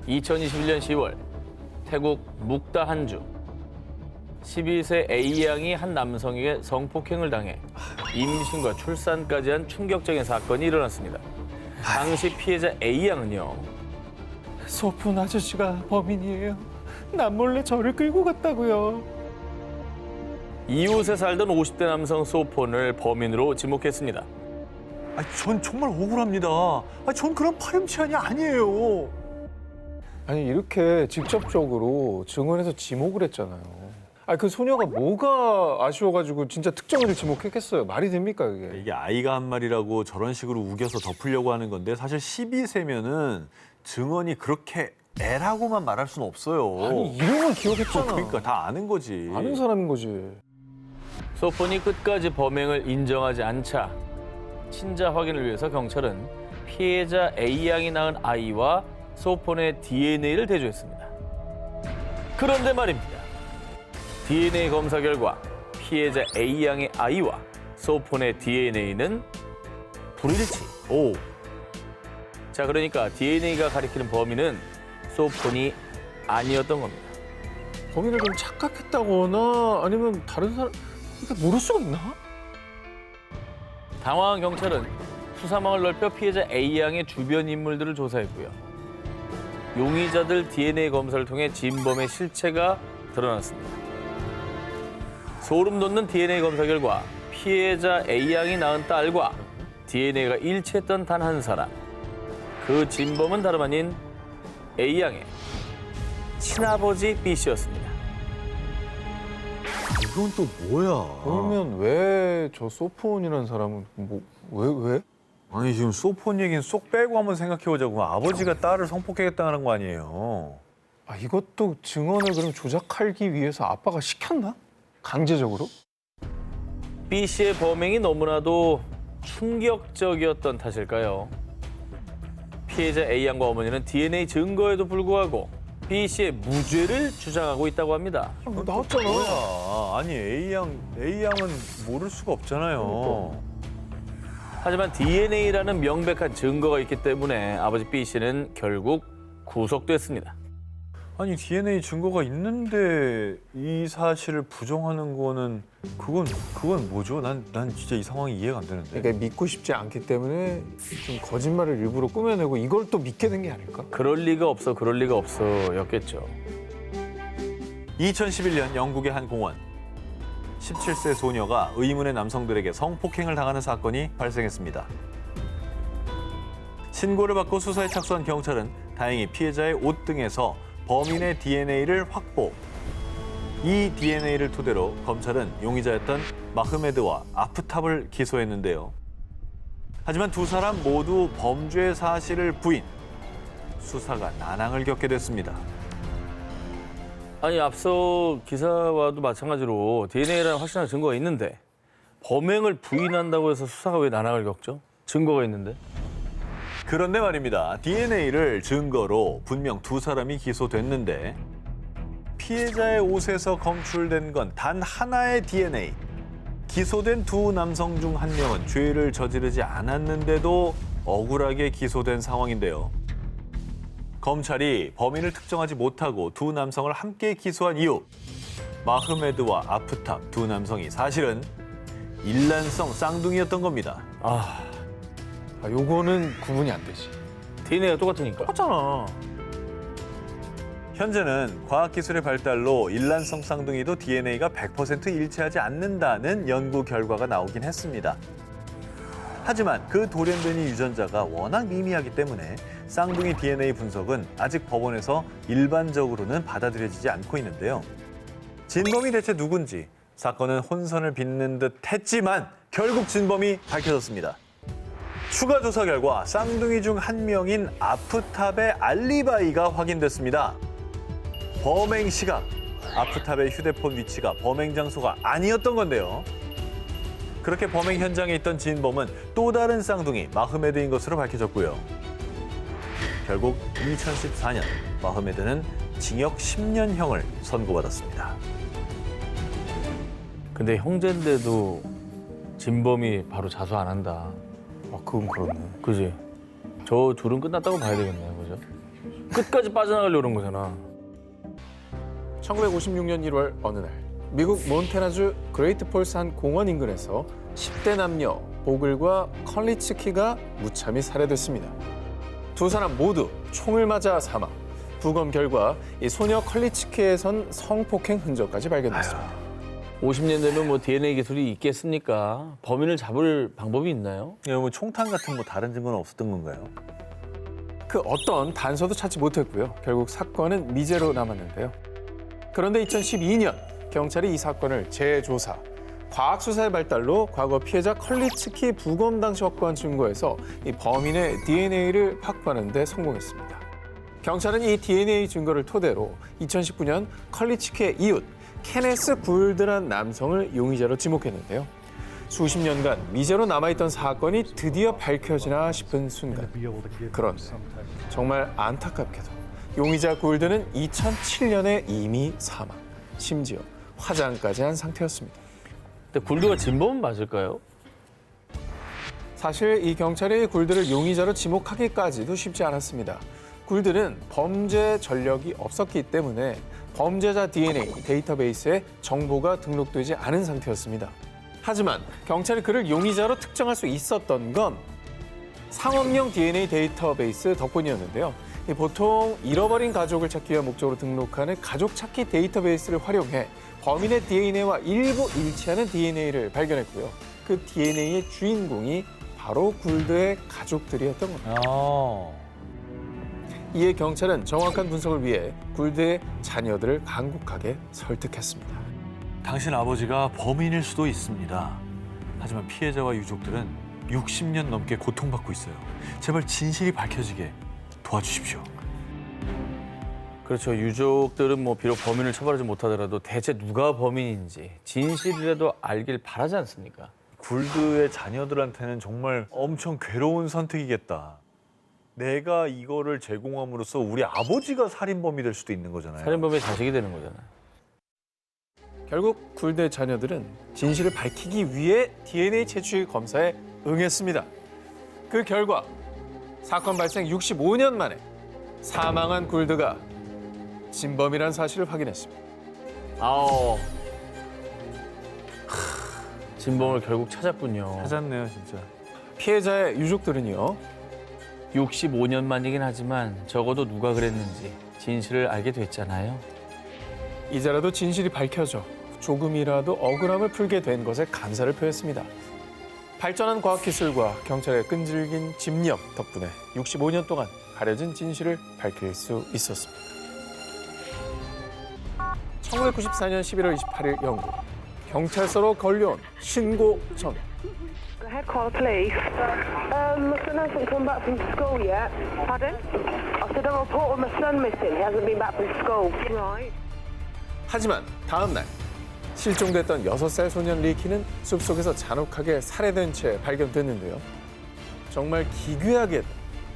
2021년 10월 태국 묵다한주 12세 A양이 한 남성에게 성폭행을 당해 임신과 출산까지 한 충격적인 사건이 일어났습니다. 당시 피해자 A양은요. 소푼 아저씨가 범인이에요. 남몰래 저를 끌고 갔다고요. 이웃에 살던 50대 남성 소폰을 범인으로 지목했습니다. 전 정말 억울합니다. 전 그런 파렴치한이 아니에요. 아니 이렇게 직접적으로 증언해서 지목을 했잖아요. 그 소녀가 뭐가 아쉬워가지고 진짜 특정인을 지목했겠어요. 말이 됩니까 이게? 이게 아이가 한 말이라고 저런 식으로 우겨서 덮으려고 하는 건데 사실 12세면은 증언이 그렇게 애라고만 말할 수는 없어요. 아니 이름은 기억했잖아. 그러니까 다 아는 거지. 아는 사람인 거지. 소폰이 끝까지 범행을 인정하지 않자 친자 확인을 위해서 경찰은 피해자 A양이 낳은 아이와 소폰의 DNA를 대조했습니다. 그런데 말입니다. DNA 검사 결과 피해자 A양의 아이와 소폰의 DNA는 불일치. 오, 자, 그러니까 DNA가 가리키는 범인은 소폰이 아니었던 겁니다. 범인을 좀 착각했다거나 아니면 다른 사람 이게 모를 수가 있나? 당황한 경찰은 수사망을 넓혀 피해자 A양의 주변 인물들을 조사했고요. 용의자들 DNA 검사를 통해 진범의 실체가 드러났습니다. 소름 돋는 DNA 검사 결과 피해자 A양이 낳은 딸과 DNA가 일치했던 단 한 사람. 그 진범은 다름 아닌 A양의 친아버지 B씨였습니다. 이건 또 뭐야? 그러면 왜 저 소폰이라는 사람은 왜? 아니 지금 소폰 얘기는 쏙 빼고 한번 생각해보자고. 아버지가 딸을 성폭행했다는 거 아니에요. 이것도 증언을 그럼 조작하기 위해서 아빠가 시켰나? 강제적으로? B씨의 범행이 너무나도 충격적이었던 탓일까요? 피해자 A양과 어머니는 DNA 증거에도 불구하고 B씨의 무죄를 주장하고 있다고 합니다. 나왔잖아. 뭐야? 아니 A양은 모를 수가 없잖아요. 하지만 DNA라는 명백한 증거가 있기 때문에 아버지 B씨는 결국 구속됐습니다. 아니 DNA 증거가 있는데 이 사실을 부정하는 거는 그건 뭐죠? 난 진짜 이 상황이 이해가 안 되는데. 그러니까 믿고 싶지 않기 때문에 좀 거짓말을 일부러 꾸며내고 이걸 또 믿게 된 게 아닐까? 그럴 리가 없어였겠죠. 2011년 영국의 한 공원. 17세 소녀가 의문의 남성들에게 성폭행을 당하는 사건이 발생했습니다. 신고를 받고 수사에 착수한 경찰은 다행히 피해자의 옷 등에서 범인의 DNA를 확보. 이 DNA를 토대로 검찰은 용의자였던 마흐메드와 아프탑을 기소했는데요. 하지만 두 사람 모두 범죄 사실을 부인. 수사가 난항을 겪게 됐습니다. 아니 앞서 기사와도 마찬가지로 DNA라는 확실한 증거가 있는데 범행을 부인한다고 해서 수사가 왜 난항을 겪죠? 증거가 있는데. 그런데 말입니다. DNA를 증거로 분명 두 사람이 기소됐는데 피해자의 옷에서 검출된 건 단 하나의 DNA. 기소된 두 남성 중 한 명은 죄를 저지르지 않았는데도 억울하게 기소된 상황인데요. 검찰이 범인을 특정하지 못하고 두 남성을 함께 기소한 이유. 마흐메드와 아프탑 두 남성이 사실은 일란성 쌍둥이였던 겁니다. 요거는 구분이 안 되지. DNA가 똑같으니까. 똑같잖아. 현재는 과학기술의 발달로 일란성 쌍둥이도 DNA가 100% 일치하지 않는다는 연구 결과가 나오긴 했습니다. 하지만 그 돌연변이 유전자가 워낙 미미하기 때문에 쌍둥이 DNA 분석은 아직 법원에서 일반적으로는 받아들여지지 않고 있는데요. 진범이 대체 누군지 사건은 혼선을 빚는 듯 했지만 결국 진범이 밝혀졌습니다. 추가 조사 결과 쌍둥이 중 한 명인 아프탑의 알리바이가 확인됐습니다. 범행 시각, 아프탑의 휴대폰 위치가 범행 장소가 아니었던 건데요. 그렇게 범행 현장에 있던 진범은 또 다른 쌍둥이 마흐메드인 것으로 밝혀졌고요. 결국 2014년 마흐메드는 징역 10년형을 선고받았습니다. 근데 형제인데도 진범이 바로 자수 안 한다. 그건 그렇네. 그지? 저 둘은 끝났다고 봐야 되겠네요, 그죠? 끝까지 빠져나가려고 그런 거잖아. 1956년 1월 어느 날 미국 몬태나주 그레이트 폴스 한 공원 인근에서 10대 남녀 보글과 컬리츠키가 무참히 살해됐습니다. 두 사람 모두 총을 맞아 사망. 부검 결과 이 소녀 컬리츠키에선 성폭행 흔적까지 발견됐습니다. 50년 되면 뭐 DNA 기술이 있겠습니까? 범인을 잡을 방법이 있나요? 뭐 총탄 같은 뭐 다른 증거는 없었던 건가요? 그 어떤 단서도 찾지 못했고요. 결국 사건은 미제로 남았는데요. 그런데 2012년 경찰이 이 사건을 재조사. 과학수사의 발달로 과거 피해자 컬리츠키 부검 당시 확보한 증거에서 이 범인의 DNA를 확보하는 데 성공했습니다. 경찰은 이 DNA 증거를 토대로 2019년 컬리츠키의 이웃 케네스 굴드란 남성을 용의자로 지목했는데요. 수십 년간 미제로 남아있던 사건이 드디어 밝혀지나 싶은 순간. 그런데 정말 안타깝게도 용의자 굴드는 2007년에 이미 사망. 심지어 화장까지 한 상태였습니다. 근데 굴드가 진범은 맞을까요? 사실 이 경찰이 굴드를 용의자로 지목하기까지도 쉽지 않았습니다. 굴드는 범죄 전력이 없었기 때문에 범죄자 DNA 데이터베이스에 정보가 등록되지 않은 상태였습니다. 하지만 경찰이 그를 용의자로 특정할 수 있었던 건 상업용 DNA 데이터베이스 덕분이었는데요. 보통 잃어버린 가족을 찾기 위한 목적으로 등록하는 가족 찾기 데이터베이스를 활용해 범인의 DNA와 일부 일치하는 DNA를 발견했고요. 그 DNA의 주인공이 바로 굴드의 가족들이었던 겁니다. 이에 경찰은 정확한 분석을 위해 굴드의 자녀들을 간곡하게 설득했습니다. 당신 아버지가 범인일 수도 있습니다. 하지만 피해자와 유족들은 60년 넘게 고통받고 있어요. 제발 진실이 밝혀지게 도와주십시오. 그렇죠. 유족들은 뭐 비록 범인을 처벌하지 못하더라도 대체 누가 범인인지 진실이라도 알길 바라지 않습니까? 굴드의 자녀들한테는 정말 엄청 괴로운 선택이겠다. 내가 이거를 제공함으로써 우리 아버지가 살인범이 될 수도 있는 거잖아요. 살인범의 자식이 되는 거잖아요. 결국 굴드의 자녀들은 진실을 밝히기 위해 DNA 채취 검사에 응했습니다. 그 결과 사건 발생 65년 만에 사망한 굴드가 진범이라는 사실을 확인했습니다. 진범을 결국 찾았군요. 찾았네요, 진짜. 피해자의 유족들은요. 65년 만이긴 하지만 적어도 누가 그랬는지 진실을 알게 됐잖아요. 이제라도 진실이 밝혀져 조금이라도 억울함을 풀게 된 것에 감사를 표했습니다. 발전한 과학기술과 경찰의 끈질긴 집념 덕분에 65년 동안 가려진 진실을 밝힐 수 있었습니다. 1994년 11월 28일 영국 경찰서로 걸려온 신고 전. Headquarter police. My son hasn't come back from school yet. Pardon? I said a report of my son missing. He hasn't been back from school. Right. 하지만 다음 날 실종됐던 6살 소년 리키는 숲속에서 잔혹하게 살해된 채 발견됐는데요. 정말 기괴하게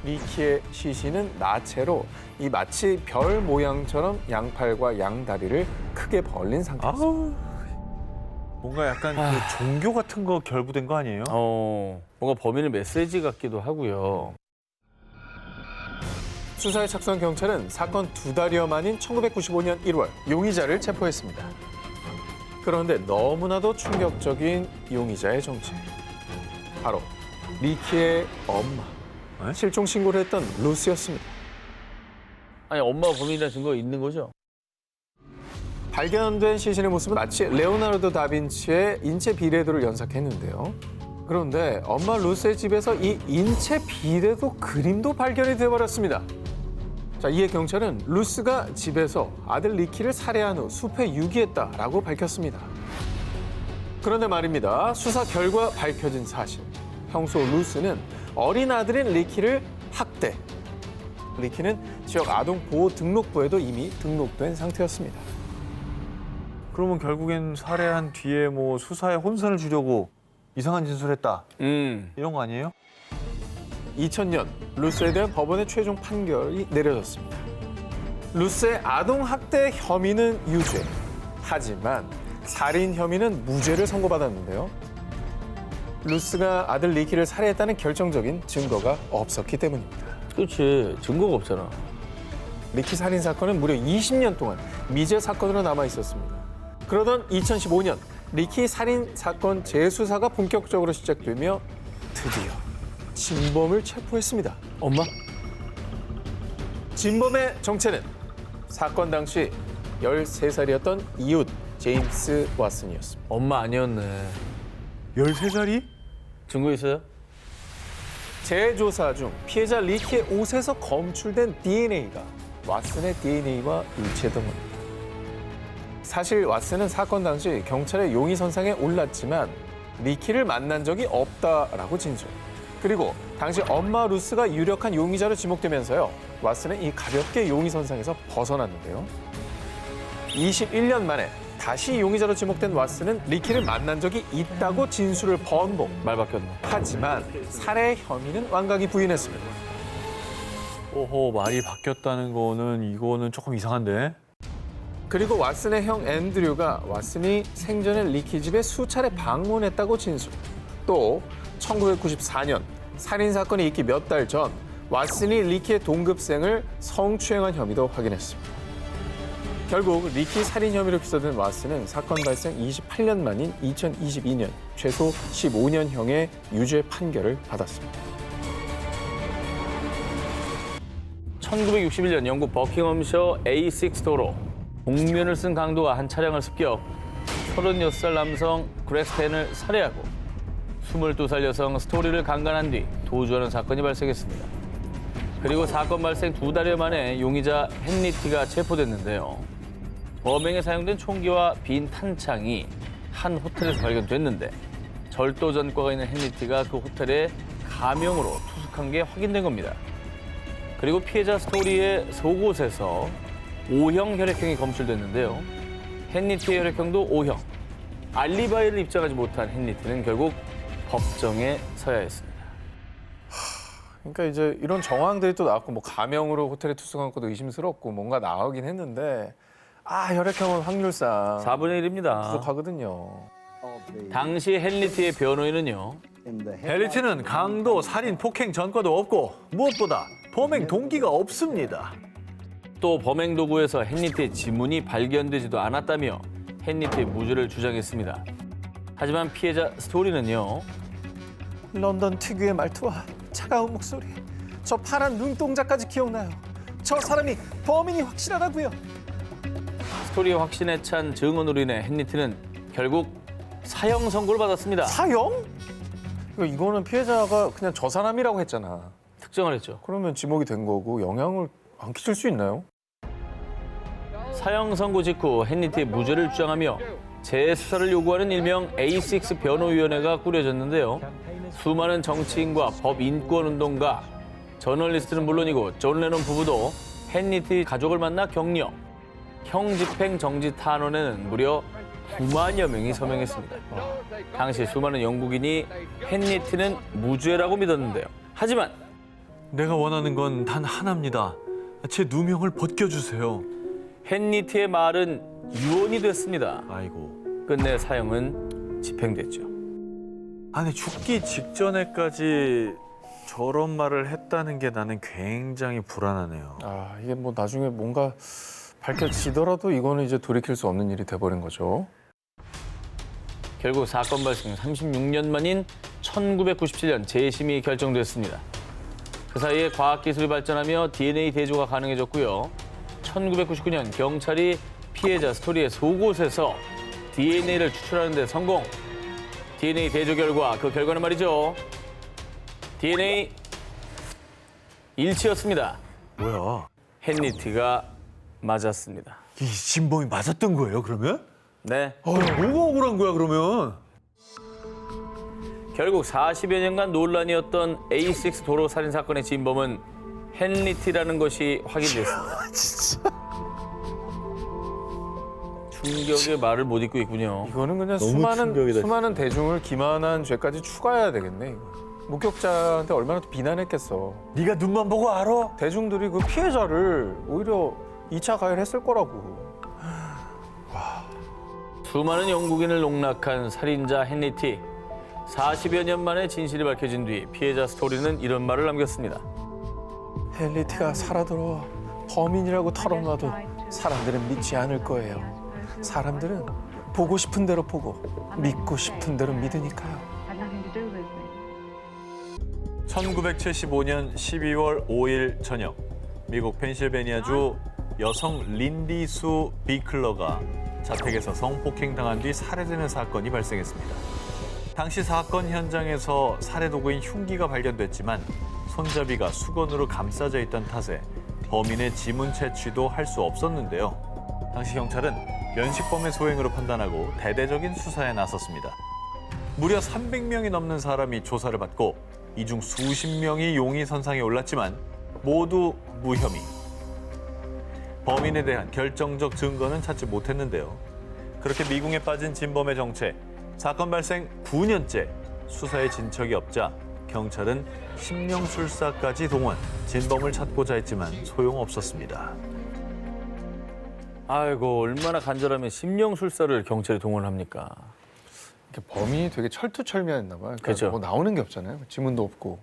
리키의 시신은 나체로 이 마치 별 모양처럼 양팔과 양다리를 크게 벌린 상태였습니다. 뭔가 약간 그 종교 같은 거 결부된 거 아니에요? 뭔가 범인의 메시지 같기도 하고요. 수사에 착수한 경찰은 사건 2달여 만인 1995년 1월 용의자를 체포했습니다. 그런데 너무나도 충격적인 용의자의 정체. 바로 리키의 엄마. 실종 신고를 했던 루스였습니다. 아니 엄마가 범인이라는 증거가 있는 거죠? 발견된 시신의 모습은 마치 레오나르도 다빈치의 인체 비례도를 연상했는데요. 그런데 엄마 루스의 집에서 이 인체 비례도 그림도 발견이 되어버렸습니다. 자, 이에 경찰은 루스가 집에서 아들 리키를 살해한 후 숲에 유기했다라고 밝혔습니다. 그런데 말입니다. 수사 결과 밝혀진 사실. 평소 루스는 어린 아들인 리키를 학대. 리키는 지역 아동보호 등록부에도 이미 등록된 상태였습니다. 그러면 결국엔 살해한 뒤에 뭐 수사에 혼선을 주려고 이상한 진술했다. 이런 거 아니에요? 2000년 루스에 대한 법원의 최종 판결이 내려졌습니다. 루스의 아동학대 혐의는 유죄. 하지만 살인 혐의는 무죄를 선고받았는데요. 루스가 아들 리키를 살해했다는 결정적인 증거가 없었기 때문입니다. 그렇지. 증거가 없잖아. 리키 살인 사건은 무려 20년 동안 미제 사건으로 남아 있었습니다. 그러던 2015년 리키 살인 사건 재수사가 본격적으로 시작되며 드디어 진범을 체포했습니다. 엄마? 진범의 정체는 사건 당시 13살이었던 이웃 제임스 왓슨이었습니다. 엄마 아니었네. 13살이? 증거 있어요? 재조사 중 피해자 리키의 옷에서 검출된 DNA가 왓슨의 DNA와 일치했던 겁니다. 사실 왓슨은 사건 당시 경찰의 용의 선상에 올랐지만 리키를 만난 적이 없다라고 진술. 그리고 당시 엄마 루스가 유력한 용의자로 지목되면서요. 왓슨은 이 가볍게 용의 선상에서 벗어났는데요. 21년 만에 다시 용의자로 지목된 왓슨은 리키를 만난 적이 있다고 진술을 번복. 말 바뀌었네. 하지만 살해 혐의는 완강히 부인했습니다. 오호, 말이 바뀌었다는 거는 이거는 조금 이상한데? 그리고 왓슨의 형 앤드류가 왓슨이 생전에 리키 집에 수차례 방문했다고 진술. 또 1994년 살인 사건이 있기 몇 달 전 왓슨이 리키의 동급생을 성추행한 혐의도 확인했습니다. 결국 리키 살인 혐의로 기소된 왓슨은 사건 발생 28년 만인 2022년 최소 15년형의 유죄 판결을 받았습니다. 1961년 영국 버킹엄셔 A6 도로 복면을 쓴 강도가 한 차량을 습격, 36살 남성 그렉스텐을 살해하고 22살 여성 스토리를 강간한 뒤 도주하는 사건이 발생했습니다. 그리고 사건 발생 2달여 만에 용의자 헨리티가 체포됐는데요. 범행에 사용된 총기와 빈 탄창이 한 호텔에서 발견됐는데 절도 전과가 있는 헨리티가 그 호텔에 가명으로 투숙한 게 확인된 겁니다. 그리고 피해자 스토리의 속옷에서 O형 혈액형이 검출됐는데요. 헨리티의 혈액형도 O형. 알리바이를 입증하지 못한 헨리티는 결국 법정에 서야 했습니다. 그러니까 이제 이런 정황들이 또 나왔고 뭐 가명으로 호텔에 투숙한 것도 의심스럽고 뭔가 나오긴 했는데 혈액형은 확률상 4분의 1입니다. 부족하거든요. 당시 헨리티의 변호인은요. 헨리티는 강도, 살인, 폭행 전과도 없고 무엇보다 범행 동기가 없습니다. 또 범행 도구에서 헨리티의 지문이 발견되지도 않았다며 헨리티의 무죄를 주장했습니다. 하지만 피해자 스토리는요. 런던 특유의 말투와 차가운 목소리, 저 파란 눈동자까지 기억나요. 저 사람이 범인이 확실하다고요. 스토리의 확신에 찬 증언으로 인해 헨리티는 결국 사형 선고를 받았습니다. 사형? 이거는 피해자가 그냥 저 사람이라고 했잖아. 특정을 했죠. 그러면 지목이 된 거고 영향을 안 끼칠 수 있나요? 사형 선고 직후 헨리티의 무죄를 주장하며 재수사를 요구하는 일명 A6 변호위원회가 꾸려졌는데요. 수많은 정치인과 법 인권 운동가, 저널리스트는 물론이고 존 레논 부부도 헨리티 가족을 만나 격려. 형 집행 정지 탄원에는 무려 9만여 명이 서명했습니다. 당시 수많은 영국인이 헨리티는 무죄라고 믿었는데요. 하지만 내가 원하는 건 단 하나입니다. 제 누명을 벗겨주세요. 헨리티의 말은 유언이 됐습니다. 아이고. 끝내 사형은 집행됐죠. 아니 죽기 직전에까지 저런 말을 했다는 게 나는 굉장히 불안하네요. 아, 이게 뭐 나중에 뭔가 밝혀지더라도 이거는 이제 돌이킬 수 없는 일이 돼버린 거죠. 결국 사건 발생 36년 만인 1997년 재심이 결정됐습니다. 그 사이에 과학기술이 발전하며 DNA 대조가 가능해졌고요. 1999년 경찰이 피해자 스토리의 속옷에서 DNA를 추출하는 데 성공. DNA 대조 결과, 그 결과는 말이죠. DNA 일치였습니다. 뭐야? 헨리티가 맞았습니다. 이 진범이 맞았던 거예요, 그러면? 네. 뭐가 억울한 거야, 그러면? 결국 40여 년간 논란이었던 A6 도로 살인 사건의 진범은 헨리티라는 것이 확인됐습니다. 진짜. 충격의 말을 못 잇고 있군요. 이거는 그냥 너무 수많은 충격이다, 대중을 기만한 죄까지 추가해야 되겠네. 이거. 목격자한테 얼마나 또 비난했겠어. 네가 눈만 보고 알아? 대중들이 그 피해자를 오히려 2차 가해했을 거라고. 수많은 영국인을 농락한 살인자 헨리티. 40여 년 만에 진실이 밝혀진 뒤 피해자 스토리는 이런 말을 남겼습니다. 헨리티가 살아들어 범인이라고 털어놔도 사람들은 믿지 않을 거예요. 사람들은 보고 싶은 대로 보고 믿고 싶은 대로 믿으니까요. 1975년 12월 5일 저녁, 미국 펜실베니아주 여성 린디 수 비클러가 자택에서 성폭행당한 뒤 살해되는 사건이 발생했습니다. 당시 사건 현장에서 살해 도구인 흉기가 발견됐지만 손잡이가 수건으로 감싸져 있던 탓에 범인의 지문 채취도 할 수 없었는데요. 당시 경찰은 연식범의 소행으로 판단하고 대대적인 수사에 나섰습니다. 무려 300명이 넘는 사람이 조사를 받고 이 중 수십 명이 용의선상에 올랐지만 모두 무혐의. 범인에 대한 결정적 증거는 찾지 못했는데요. 그렇게 미궁에 빠진 진범의 정체, 사건 발생 9년째 수사에 진척이 없자 경찰은 심령술사까지 동원, 진범을 찾고자 했지만 소용없었습니다. 아이고, 얼마나 간절하면 심령술사를 경찰에 동원합니까? 범인이 되게 철두철미했나 봐요. 그러니까 그렇죠. 뭐 나오는 게 없잖아요. 지문도 없고.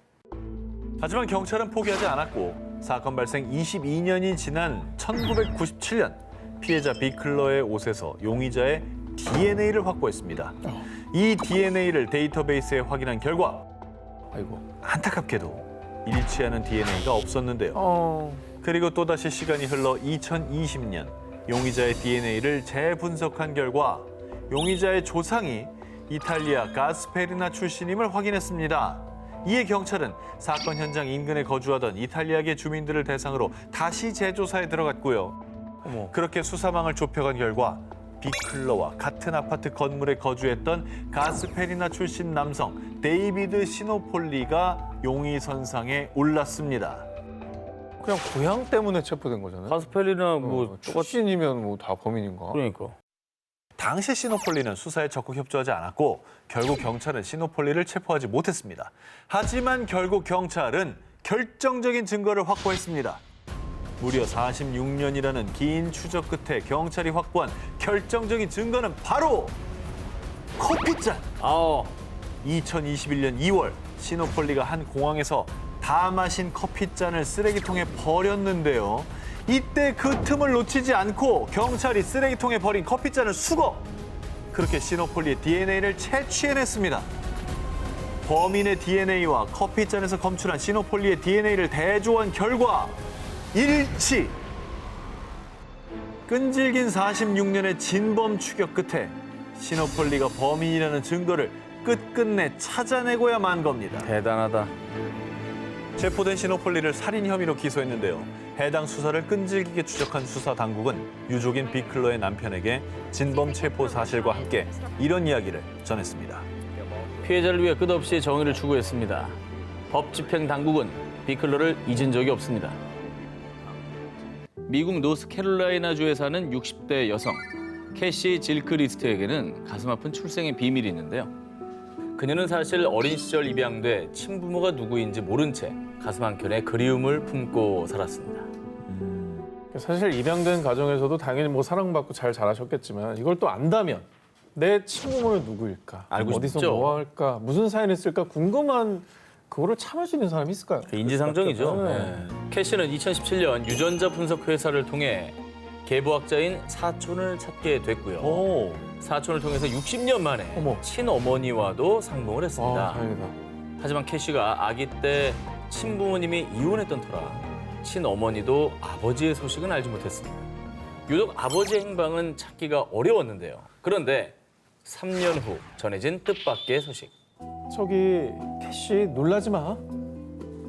하지만 경찰은 포기하지 않았고 사건 발생 22년이 지난 1997년 피해자 비클러의 옷에서 용의자의 DNA를 확보했습니다. 이 DNA를 데이터베이스에 확인한 결과 아이고. 안타깝게도 일치하는 DNA가 없었는데요. 그리고 또다시 시간이 흘러 2020년 용의자의 DNA를 재분석한 결과 용의자의 조상이 이탈리아 가스페리나 출신임을 확인했습니다. 이에 경찰은 사건 현장 인근에 거주하던 이탈리아계 주민들을 대상으로 다시 재조사에 들어갔고요. 그렇게 수사망을 좁혀간 결과 비클러와 같은 아파트 건물에 거주했던 가스페리나 출신 남성 데이비드 시노폴리가 용의선상에 올랐습니다. 그냥 고향 때문에 체포된 거잖아요. 가스펠리나 뭐 똑같... 출신이면 뭐 다 범인인가? 그러니까. 당시 시노폴리는 수사에 적극 협조하지 않았고 결국 경찰은 시노폴리를 체포하지 못했습니다. 하지만 결국 경찰은 결정적인 증거를 확보했습니다. 무려 46년이라는 긴 추적 끝에 경찰이 확보한 결정적인 증거는 바로 커피잔! 2021년 2월 시노폴리가 한 공항에서 다 마신 커피잔을 쓰레기통에 버렸는데요. 이때 그 틈을 놓치지 않고 경찰이 쓰레기통에 버린 커피잔을 수거! 그렇게 시노폴리의 DNA를 채취해냈습니다. 범인의 DNA와 커피잔에서 검출한 시노폴리의 DNA를 대조한 결과 일치! 끈질긴 46년의 진범 추격 끝에 시노폴리가 범인이라는 증거를 끝끝내 찾아내고야 만 겁니다. 대단하다. 체포된 시노폴리를 살인 혐의로 기소했는데요. 해당 수사를 끈질기게 추적한 수사 당국은 유족인 비클러의 남편에게 진범 체포 사실과 함께 이런 이야기를 전했습니다. 피해자를 위해 끝없이 정의를 추구했습니다. 법 집행 당국은 비클러를 잊은 적이 없습니다. 미국 노스캐롤라이나주에 사는 60대 여성 캐시 질크리스트에게는 가슴 아픈 출생의 비밀이 있는데요. 그녀는 사실 어린 시절 입양돼 친부모가 누구인지 모른 채 가슴 한켠에 그리움을 품고 살았습니다. 사실 입양된 가정에서도 당연히 뭐 사랑받고 잘 자라셨겠지만 이걸 또 안다면 내 친부모는 누구일까? 알고 어디서 싶죠. 뭐 할까? 무슨 사연이 있을까? 궁금한 그거를 참을 수 있는 사람이 있을까요? 인지상정이죠. 네. 캐시는 2017년 유전자 분석 회사를 통해 계부학자인 사촌을 찾게 됐고요. 오, 사촌을 통해서 60년 만에 어머. 친어머니와도 상봉을 했습니다. 아, 다행이다. 하지만 캐시가 아기 때 친부모님이 이혼했던 터라 친어머니도 아버지의 소식은 알지 못했습니다. 유독 아버지의 행방은 찾기가 어려웠는데요. 그런데 3년 후 전해진 뜻밖의 소식. 저기 캐시 놀라지 마.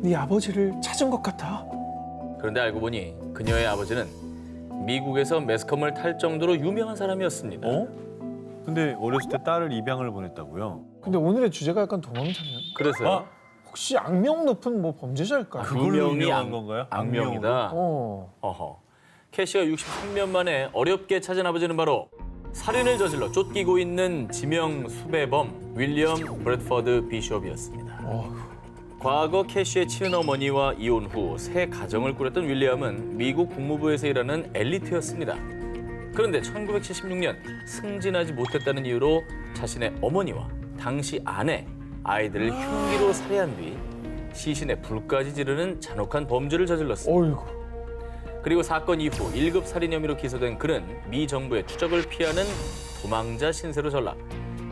네 아버지를 찾은 것 같아. 그런데 알고 보니 그녀의 아버지는 미국에서 매스컴을 탈 정도로 유명한 사람이었습니다. 근데 어렸을 때 딸을 입양을 보냈다고요? 근데 오늘의 주제가 약간 도망자네요. 그래서요. 혹시 악명 높은 뭐 범죄자일까요? 그걸로 분명히 유명한 건가요? 악명이다. 어. 어허. 캐시가 63년 만에 어렵게 찾은 아버지는 바로 살인을 저질러 쫓기고 있는 지명 수배범 윌리엄 브래드퍼드 비숍이었습니다. 과거 캐시의 친어머니와 이혼 후 새 가정을 꾸렸던 윌리엄은 미국 국무부에서 일하는 엘리트였습니다. 그런데 1976년 승진하지 못했다는 이유로 자신의 어머니와 당시 아내, 아이들을 흉기로 살해한 뒤 시신에 불까지 지르는 잔혹한 범죄를 저질렀습니다. 어이구. 그리고 사건 이후 1급 살인 혐의로 기소된 그는 미 정부의 추적을 피하는 도망자 신세로 전락.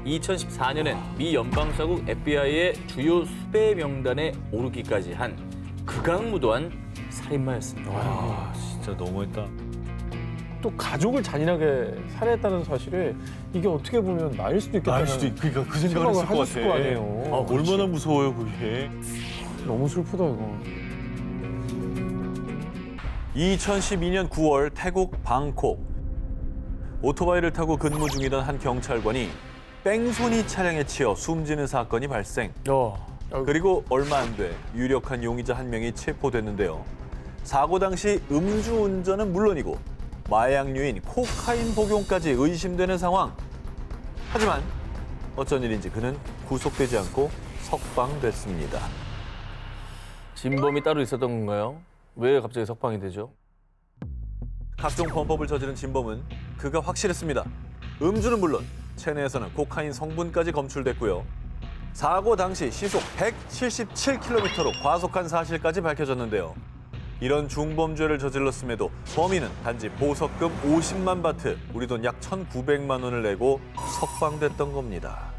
2014년엔 미 연방사국 FBI의 주요 수배 명단에 오르기까지 한 극악무도한 살인마였습니다. 와, 진짜 너무했다. 또 가족을 잔인하게 살해했다는 사실에 이게 어떻게 보면 나일 수도 있겠다는 그러니까 그 생각을 했을 것 하셨을 같아. 거 아니에요. 얼마나 무서워요, 그게. 너무 슬프다 이거. 2012년 9월 태국 방콕. 오토바이를 타고 근무 중이던 한 경찰관이 뺑소니 차량에 치여 숨지는 사건이 발생. 그리고 얼마 안 돼 유력한 용의자 한 명이 체포됐는데요. 사고 당시 음주운전은 물론이고 마약류인 코카인 복용까지 의심되는 상황. 하지만 어쩐 일인지 그는 구속되지 않고 석방됐습니다. 진범이 따로 있었던 건가요? 왜 갑자기 석방이 되죠? 각종 범법을 저지른 진범은 그가 확실했습니다. 음주는 물론 체내에서는 코카인 성분까지 검출됐고요. 사고 당시 시속 177km로 과속한 사실까지 밝혀졌는데요. 이런 중범죄를 저질렀음에도 범인은 단지 보석금 50만 바트, 우리 돈 약 1,900만 원을 내고 석방됐던 겁니다.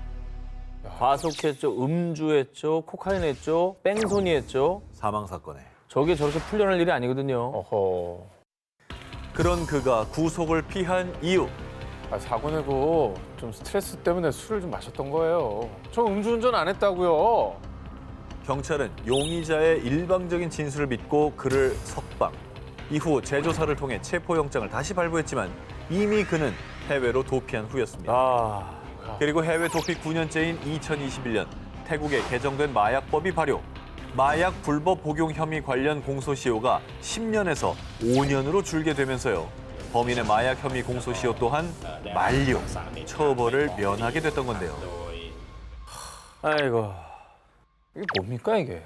과속했죠, 음주했죠, 코카인 했죠, 뺑소니 했죠. 사망 사건에. 저게 저렇게 풀려날 일이 아니거든요. 어허. 그런 그가 구속을 피한 이유. 사고 내고 좀 스트레스 때문에 술을 좀 마셨던 거예요. 저 음주운전 안 했다고요. 경찰은 용의자의 일방적인 진술을 믿고 그를 석방. 이후 재조사를 통해 체포영장을 다시 발부했지만 이미 그는 해외로 도피한 후였습니다. 그리고 해외 도피 9년째인 2021년 태국에 개정된 마약법이 발효. 마약 불법 복용 혐의 관련 공소시효가 10년에서 5년으로 줄게 되면서요. 범인의 마약 혐의 공소시효 또한 만료, 처벌을 면하게 됐던 건데요. 아이고. 이게 뭡니까 이게?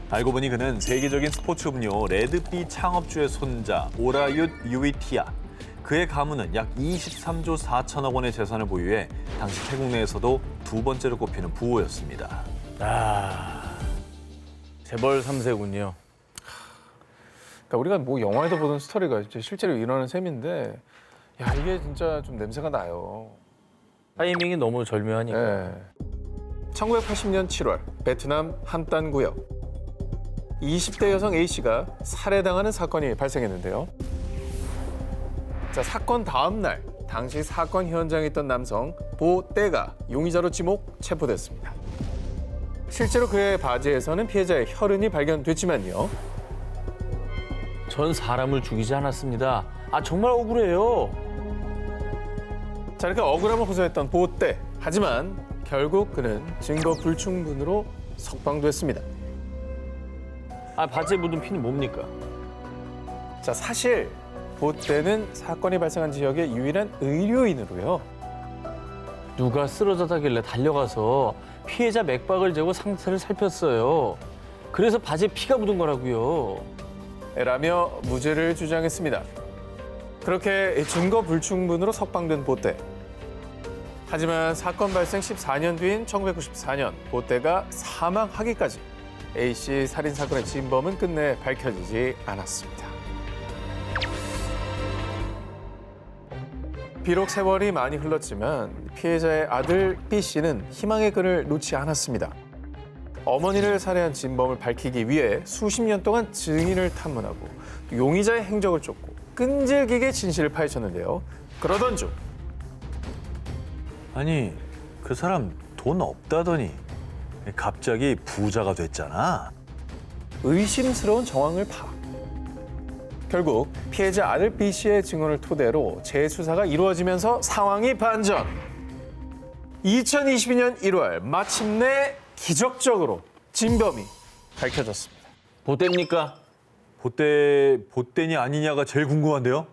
알고 보니 그는 세계적인 스포츠 음료 레드비 창업주의 손자 오라윳 유이티아. 그의 가문은 약 23조 4천억 원의 재산을 보유해 당시 태국 내에서도 두 번째로 꼽히는 부호였습니다. 재벌 3세군요. 그러니까 우리가 뭐 영화에서 보던 스토리가 이제 실제로 일어나는 셈인데, 야 이게 진짜 좀 냄새가 나요. 타이밍이 너무 절묘하니까. 네. 1980년 7월 베트남 함단 구역 20대 여성 A씨가 살해당하는 사건이 발생했는데요. 자, 사건 다음 날 당시 사건 현장에 있던 남성 보떼가 용의자로 지목 체포됐습니다. 실제로 그의 바지에서는 피해자의 혈흔이 발견됐지만요. 전 사람을 죽이지 않았습니다. 아 정말 억울해요. 자, 이렇게 억울함을 호소했던 보떼. 하지만 결국 그는 증거 불충분으로 석방됐습니다. 아 바지에 묻은 피는 뭡니까? 자, 사실 보떼는 사건이 발생한 지역의 유일한 의료인으로요. 누가 쓰러졌다길래 달려가서 피해자 맥박을 재고 상태를 살폈어요. 그래서 바지에 피가 묻은 거라고요. 라며 무죄를 주장했습니다. 그렇게 증거 불충분으로 석방된 보떼. 하지만 사건 발생 14년 뒤인 1994년 보떼가 사망하기까지 A씨 살인 사건의 진범은 끝내 밝혀지지 않았습니다. 비록 세월이 많이 흘렀지만 피해자의 아들 B씨는 희망의 끈을 놓지 않았습니다. 어머니를 살해한 진범을 밝히기 위해 수십 년 동안 증인을 탐문하고 용의자의 행적을 쫓고 끈질기게 진실을 파헤쳤는데요. 그러던 중 아니, 그 사람 돈 없다더니 갑자기 부자가 됐잖아. 의심스러운 정황을 파악. 결국 피해자 아들 B씨의 증언을 토대로 재수사가 이루어지면서 상황이 반전. 2022년 1월 마침내 기적적으로 진범이 밝혀졌습니다. 보떼입니까? 보떼니 아니냐가 제일 궁금한데요?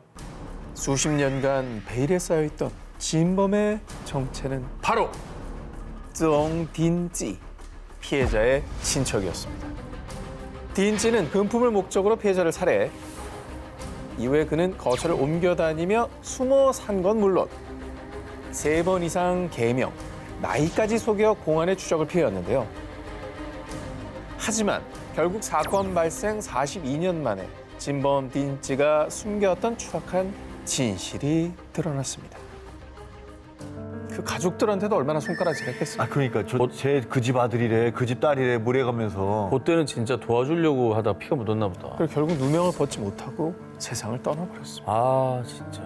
수십 년간 베일에 쌓여있던 진범의 정체는 바로 쫑딘찌, 피해자의 친척이었습니다. 딘찌는 금품을 목적으로 피해자를 살해 이후에 그는 거처를 옮겨 다니며 숨어 산 건 물론 3번 이상 개명, 나이까지 속여 공안의 추적을 피해왔는데요. 하지만 결국 사건 발생 42년 만에 진범 딘찌가 숨겨왔던 추악한 진실이 드러났습니다. 그 가족들한테도 얼마나 손가락질했겠어요. 아, 그러니까 제 그 집 아들이래, 그 집 딸이래 무례가면서. 보떼는 진짜 도와주려고 하다 피가 묻었나 보다. 그리고 결국 누명을 벗지 못하고 세상을 떠나버렸습니다. 아 진짜.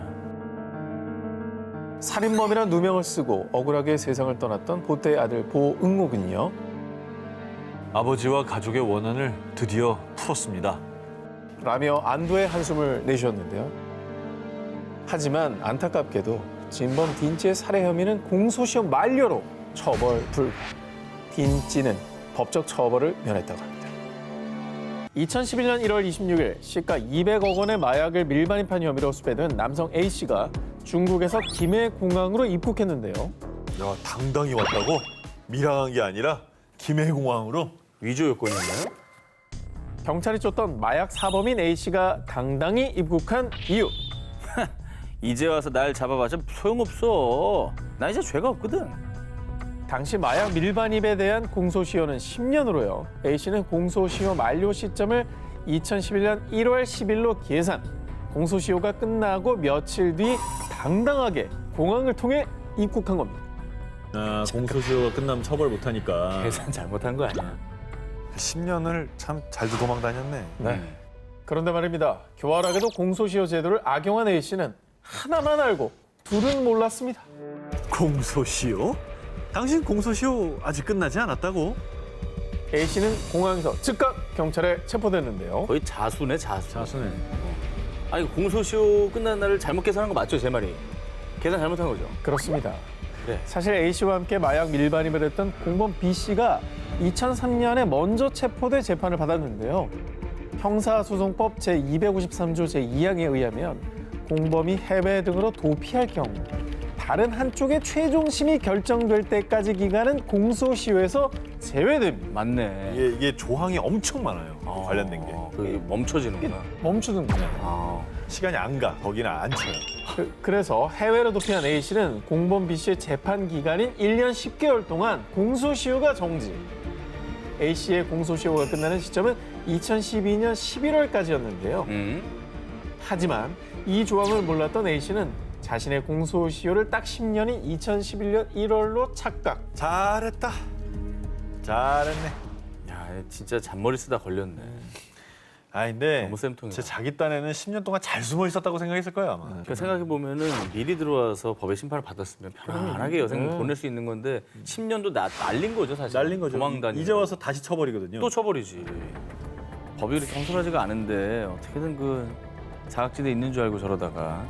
살인범이란 누명을 쓰고 억울하게 세상을 떠났던 보떼의 아들 보응옥은요. 아버지와 가족의 원한을 드디어 풀었습니다. 라며 안도의 한숨을 내쉬었는데요. 하지만 안타깝게도 진범 딘찌의 살해 혐의는 공소시효 만료로 처벌 불가. 딘찌는 법적 처벌을 면했다고 합니다. 2011년 1월 26일 시가 200억 원의 마약을 밀반입한 혐의로 수배된 남성 A씨가 중국에서 김해공항으로 입국했는데요. 야, 당당히 왔다고? 밀항한 게 아니라 김해공항으로? 위조 요건이었나요? 경찰이 쫓던 마약 사범인 A씨가 당당히 입국한 이유. 이제 와서 날 잡아봤자 소용없어. 나 이제 죄가 없거든. 당시 마약 밀반입에 대한 공소시효는 10년으로요. A씨는 공소시효 만료 시점을 2011년 1월 10일로 계산. 공소시효가 끝나고 며칠 뒤 당당하게 공항을 통해 입국한 겁니다. 아, 공소시효가 끝나면 처벌 못하니까. 계산 잘못한 거 아니야. 10년을 참 잘도 도망 다녔네. 네. 그런데 말입니다. 교활하게도 공소시효 제도를 악용한 A씨는 하나만 알고 둘은 몰랐습니다. 공소시효? 당신 공소시효 아직 끝나지 않았다고? A씨는 공항에서 즉각 경찰에 체포됐는데요. 거의 자수네 자수. 자수네. 아니 공소시효 끝난 날을 잘못 계산한 거 맞죠 제 말이? 계산 잘못한 거죠. 그렇습니다. 네. 사실 A씨와 함께 마약 밀반입을 했던 공범 B씨가 2003년에 먼저 체포돼 재판을 받았는데요. 형사소송법 제253조 제2항에 의하면 공범이 해외 등으로 도피할 경우 다른 한쪽의 최종심이 결정될 때까지 기간은 공소시효에서 제외됩니다. 맞네. 이게 조항이 엄청 많아요. 관련된 게. 그게 멈춰지는구나. 멈추는 거예요. 시간이 안 가. 거기는 안 쳐요. 그래서 해외로 도피한 A씨는 공범 B씨의 재판 기간인 1년 10개월 동안 공소시효가 정지. A씨의 공소시효가 끝나는 시점은 2012년 11월까지였는데요. 하지만 이 조항을 몰랐던 A씨는 자신의 공소시효를 딱 10년인 2011년 1월로 착각. 잘했다. 잘했네. 야 진짜 잔머리 쓰다 걸렸네. 근데 너무 쌤통이다. 제 자기 딴에는 10년 동안 잘 숨어 있었다고 생각했을 거예요 아마. 그러니까 생각해 보면은 미리 들어와서 법의 심판을 받았으면 편안하게 여생 보낼 수 있는 건데 10년도 날린 거죠 사실. 날린 거죠. 도망다니. 이제 와서 다시 쳐버리거든요. 또 쳐버리지. 법이 그렇게 청솔하지가 않은데 어떻게든 그 사각지대에 있는 줄 알고 저러다가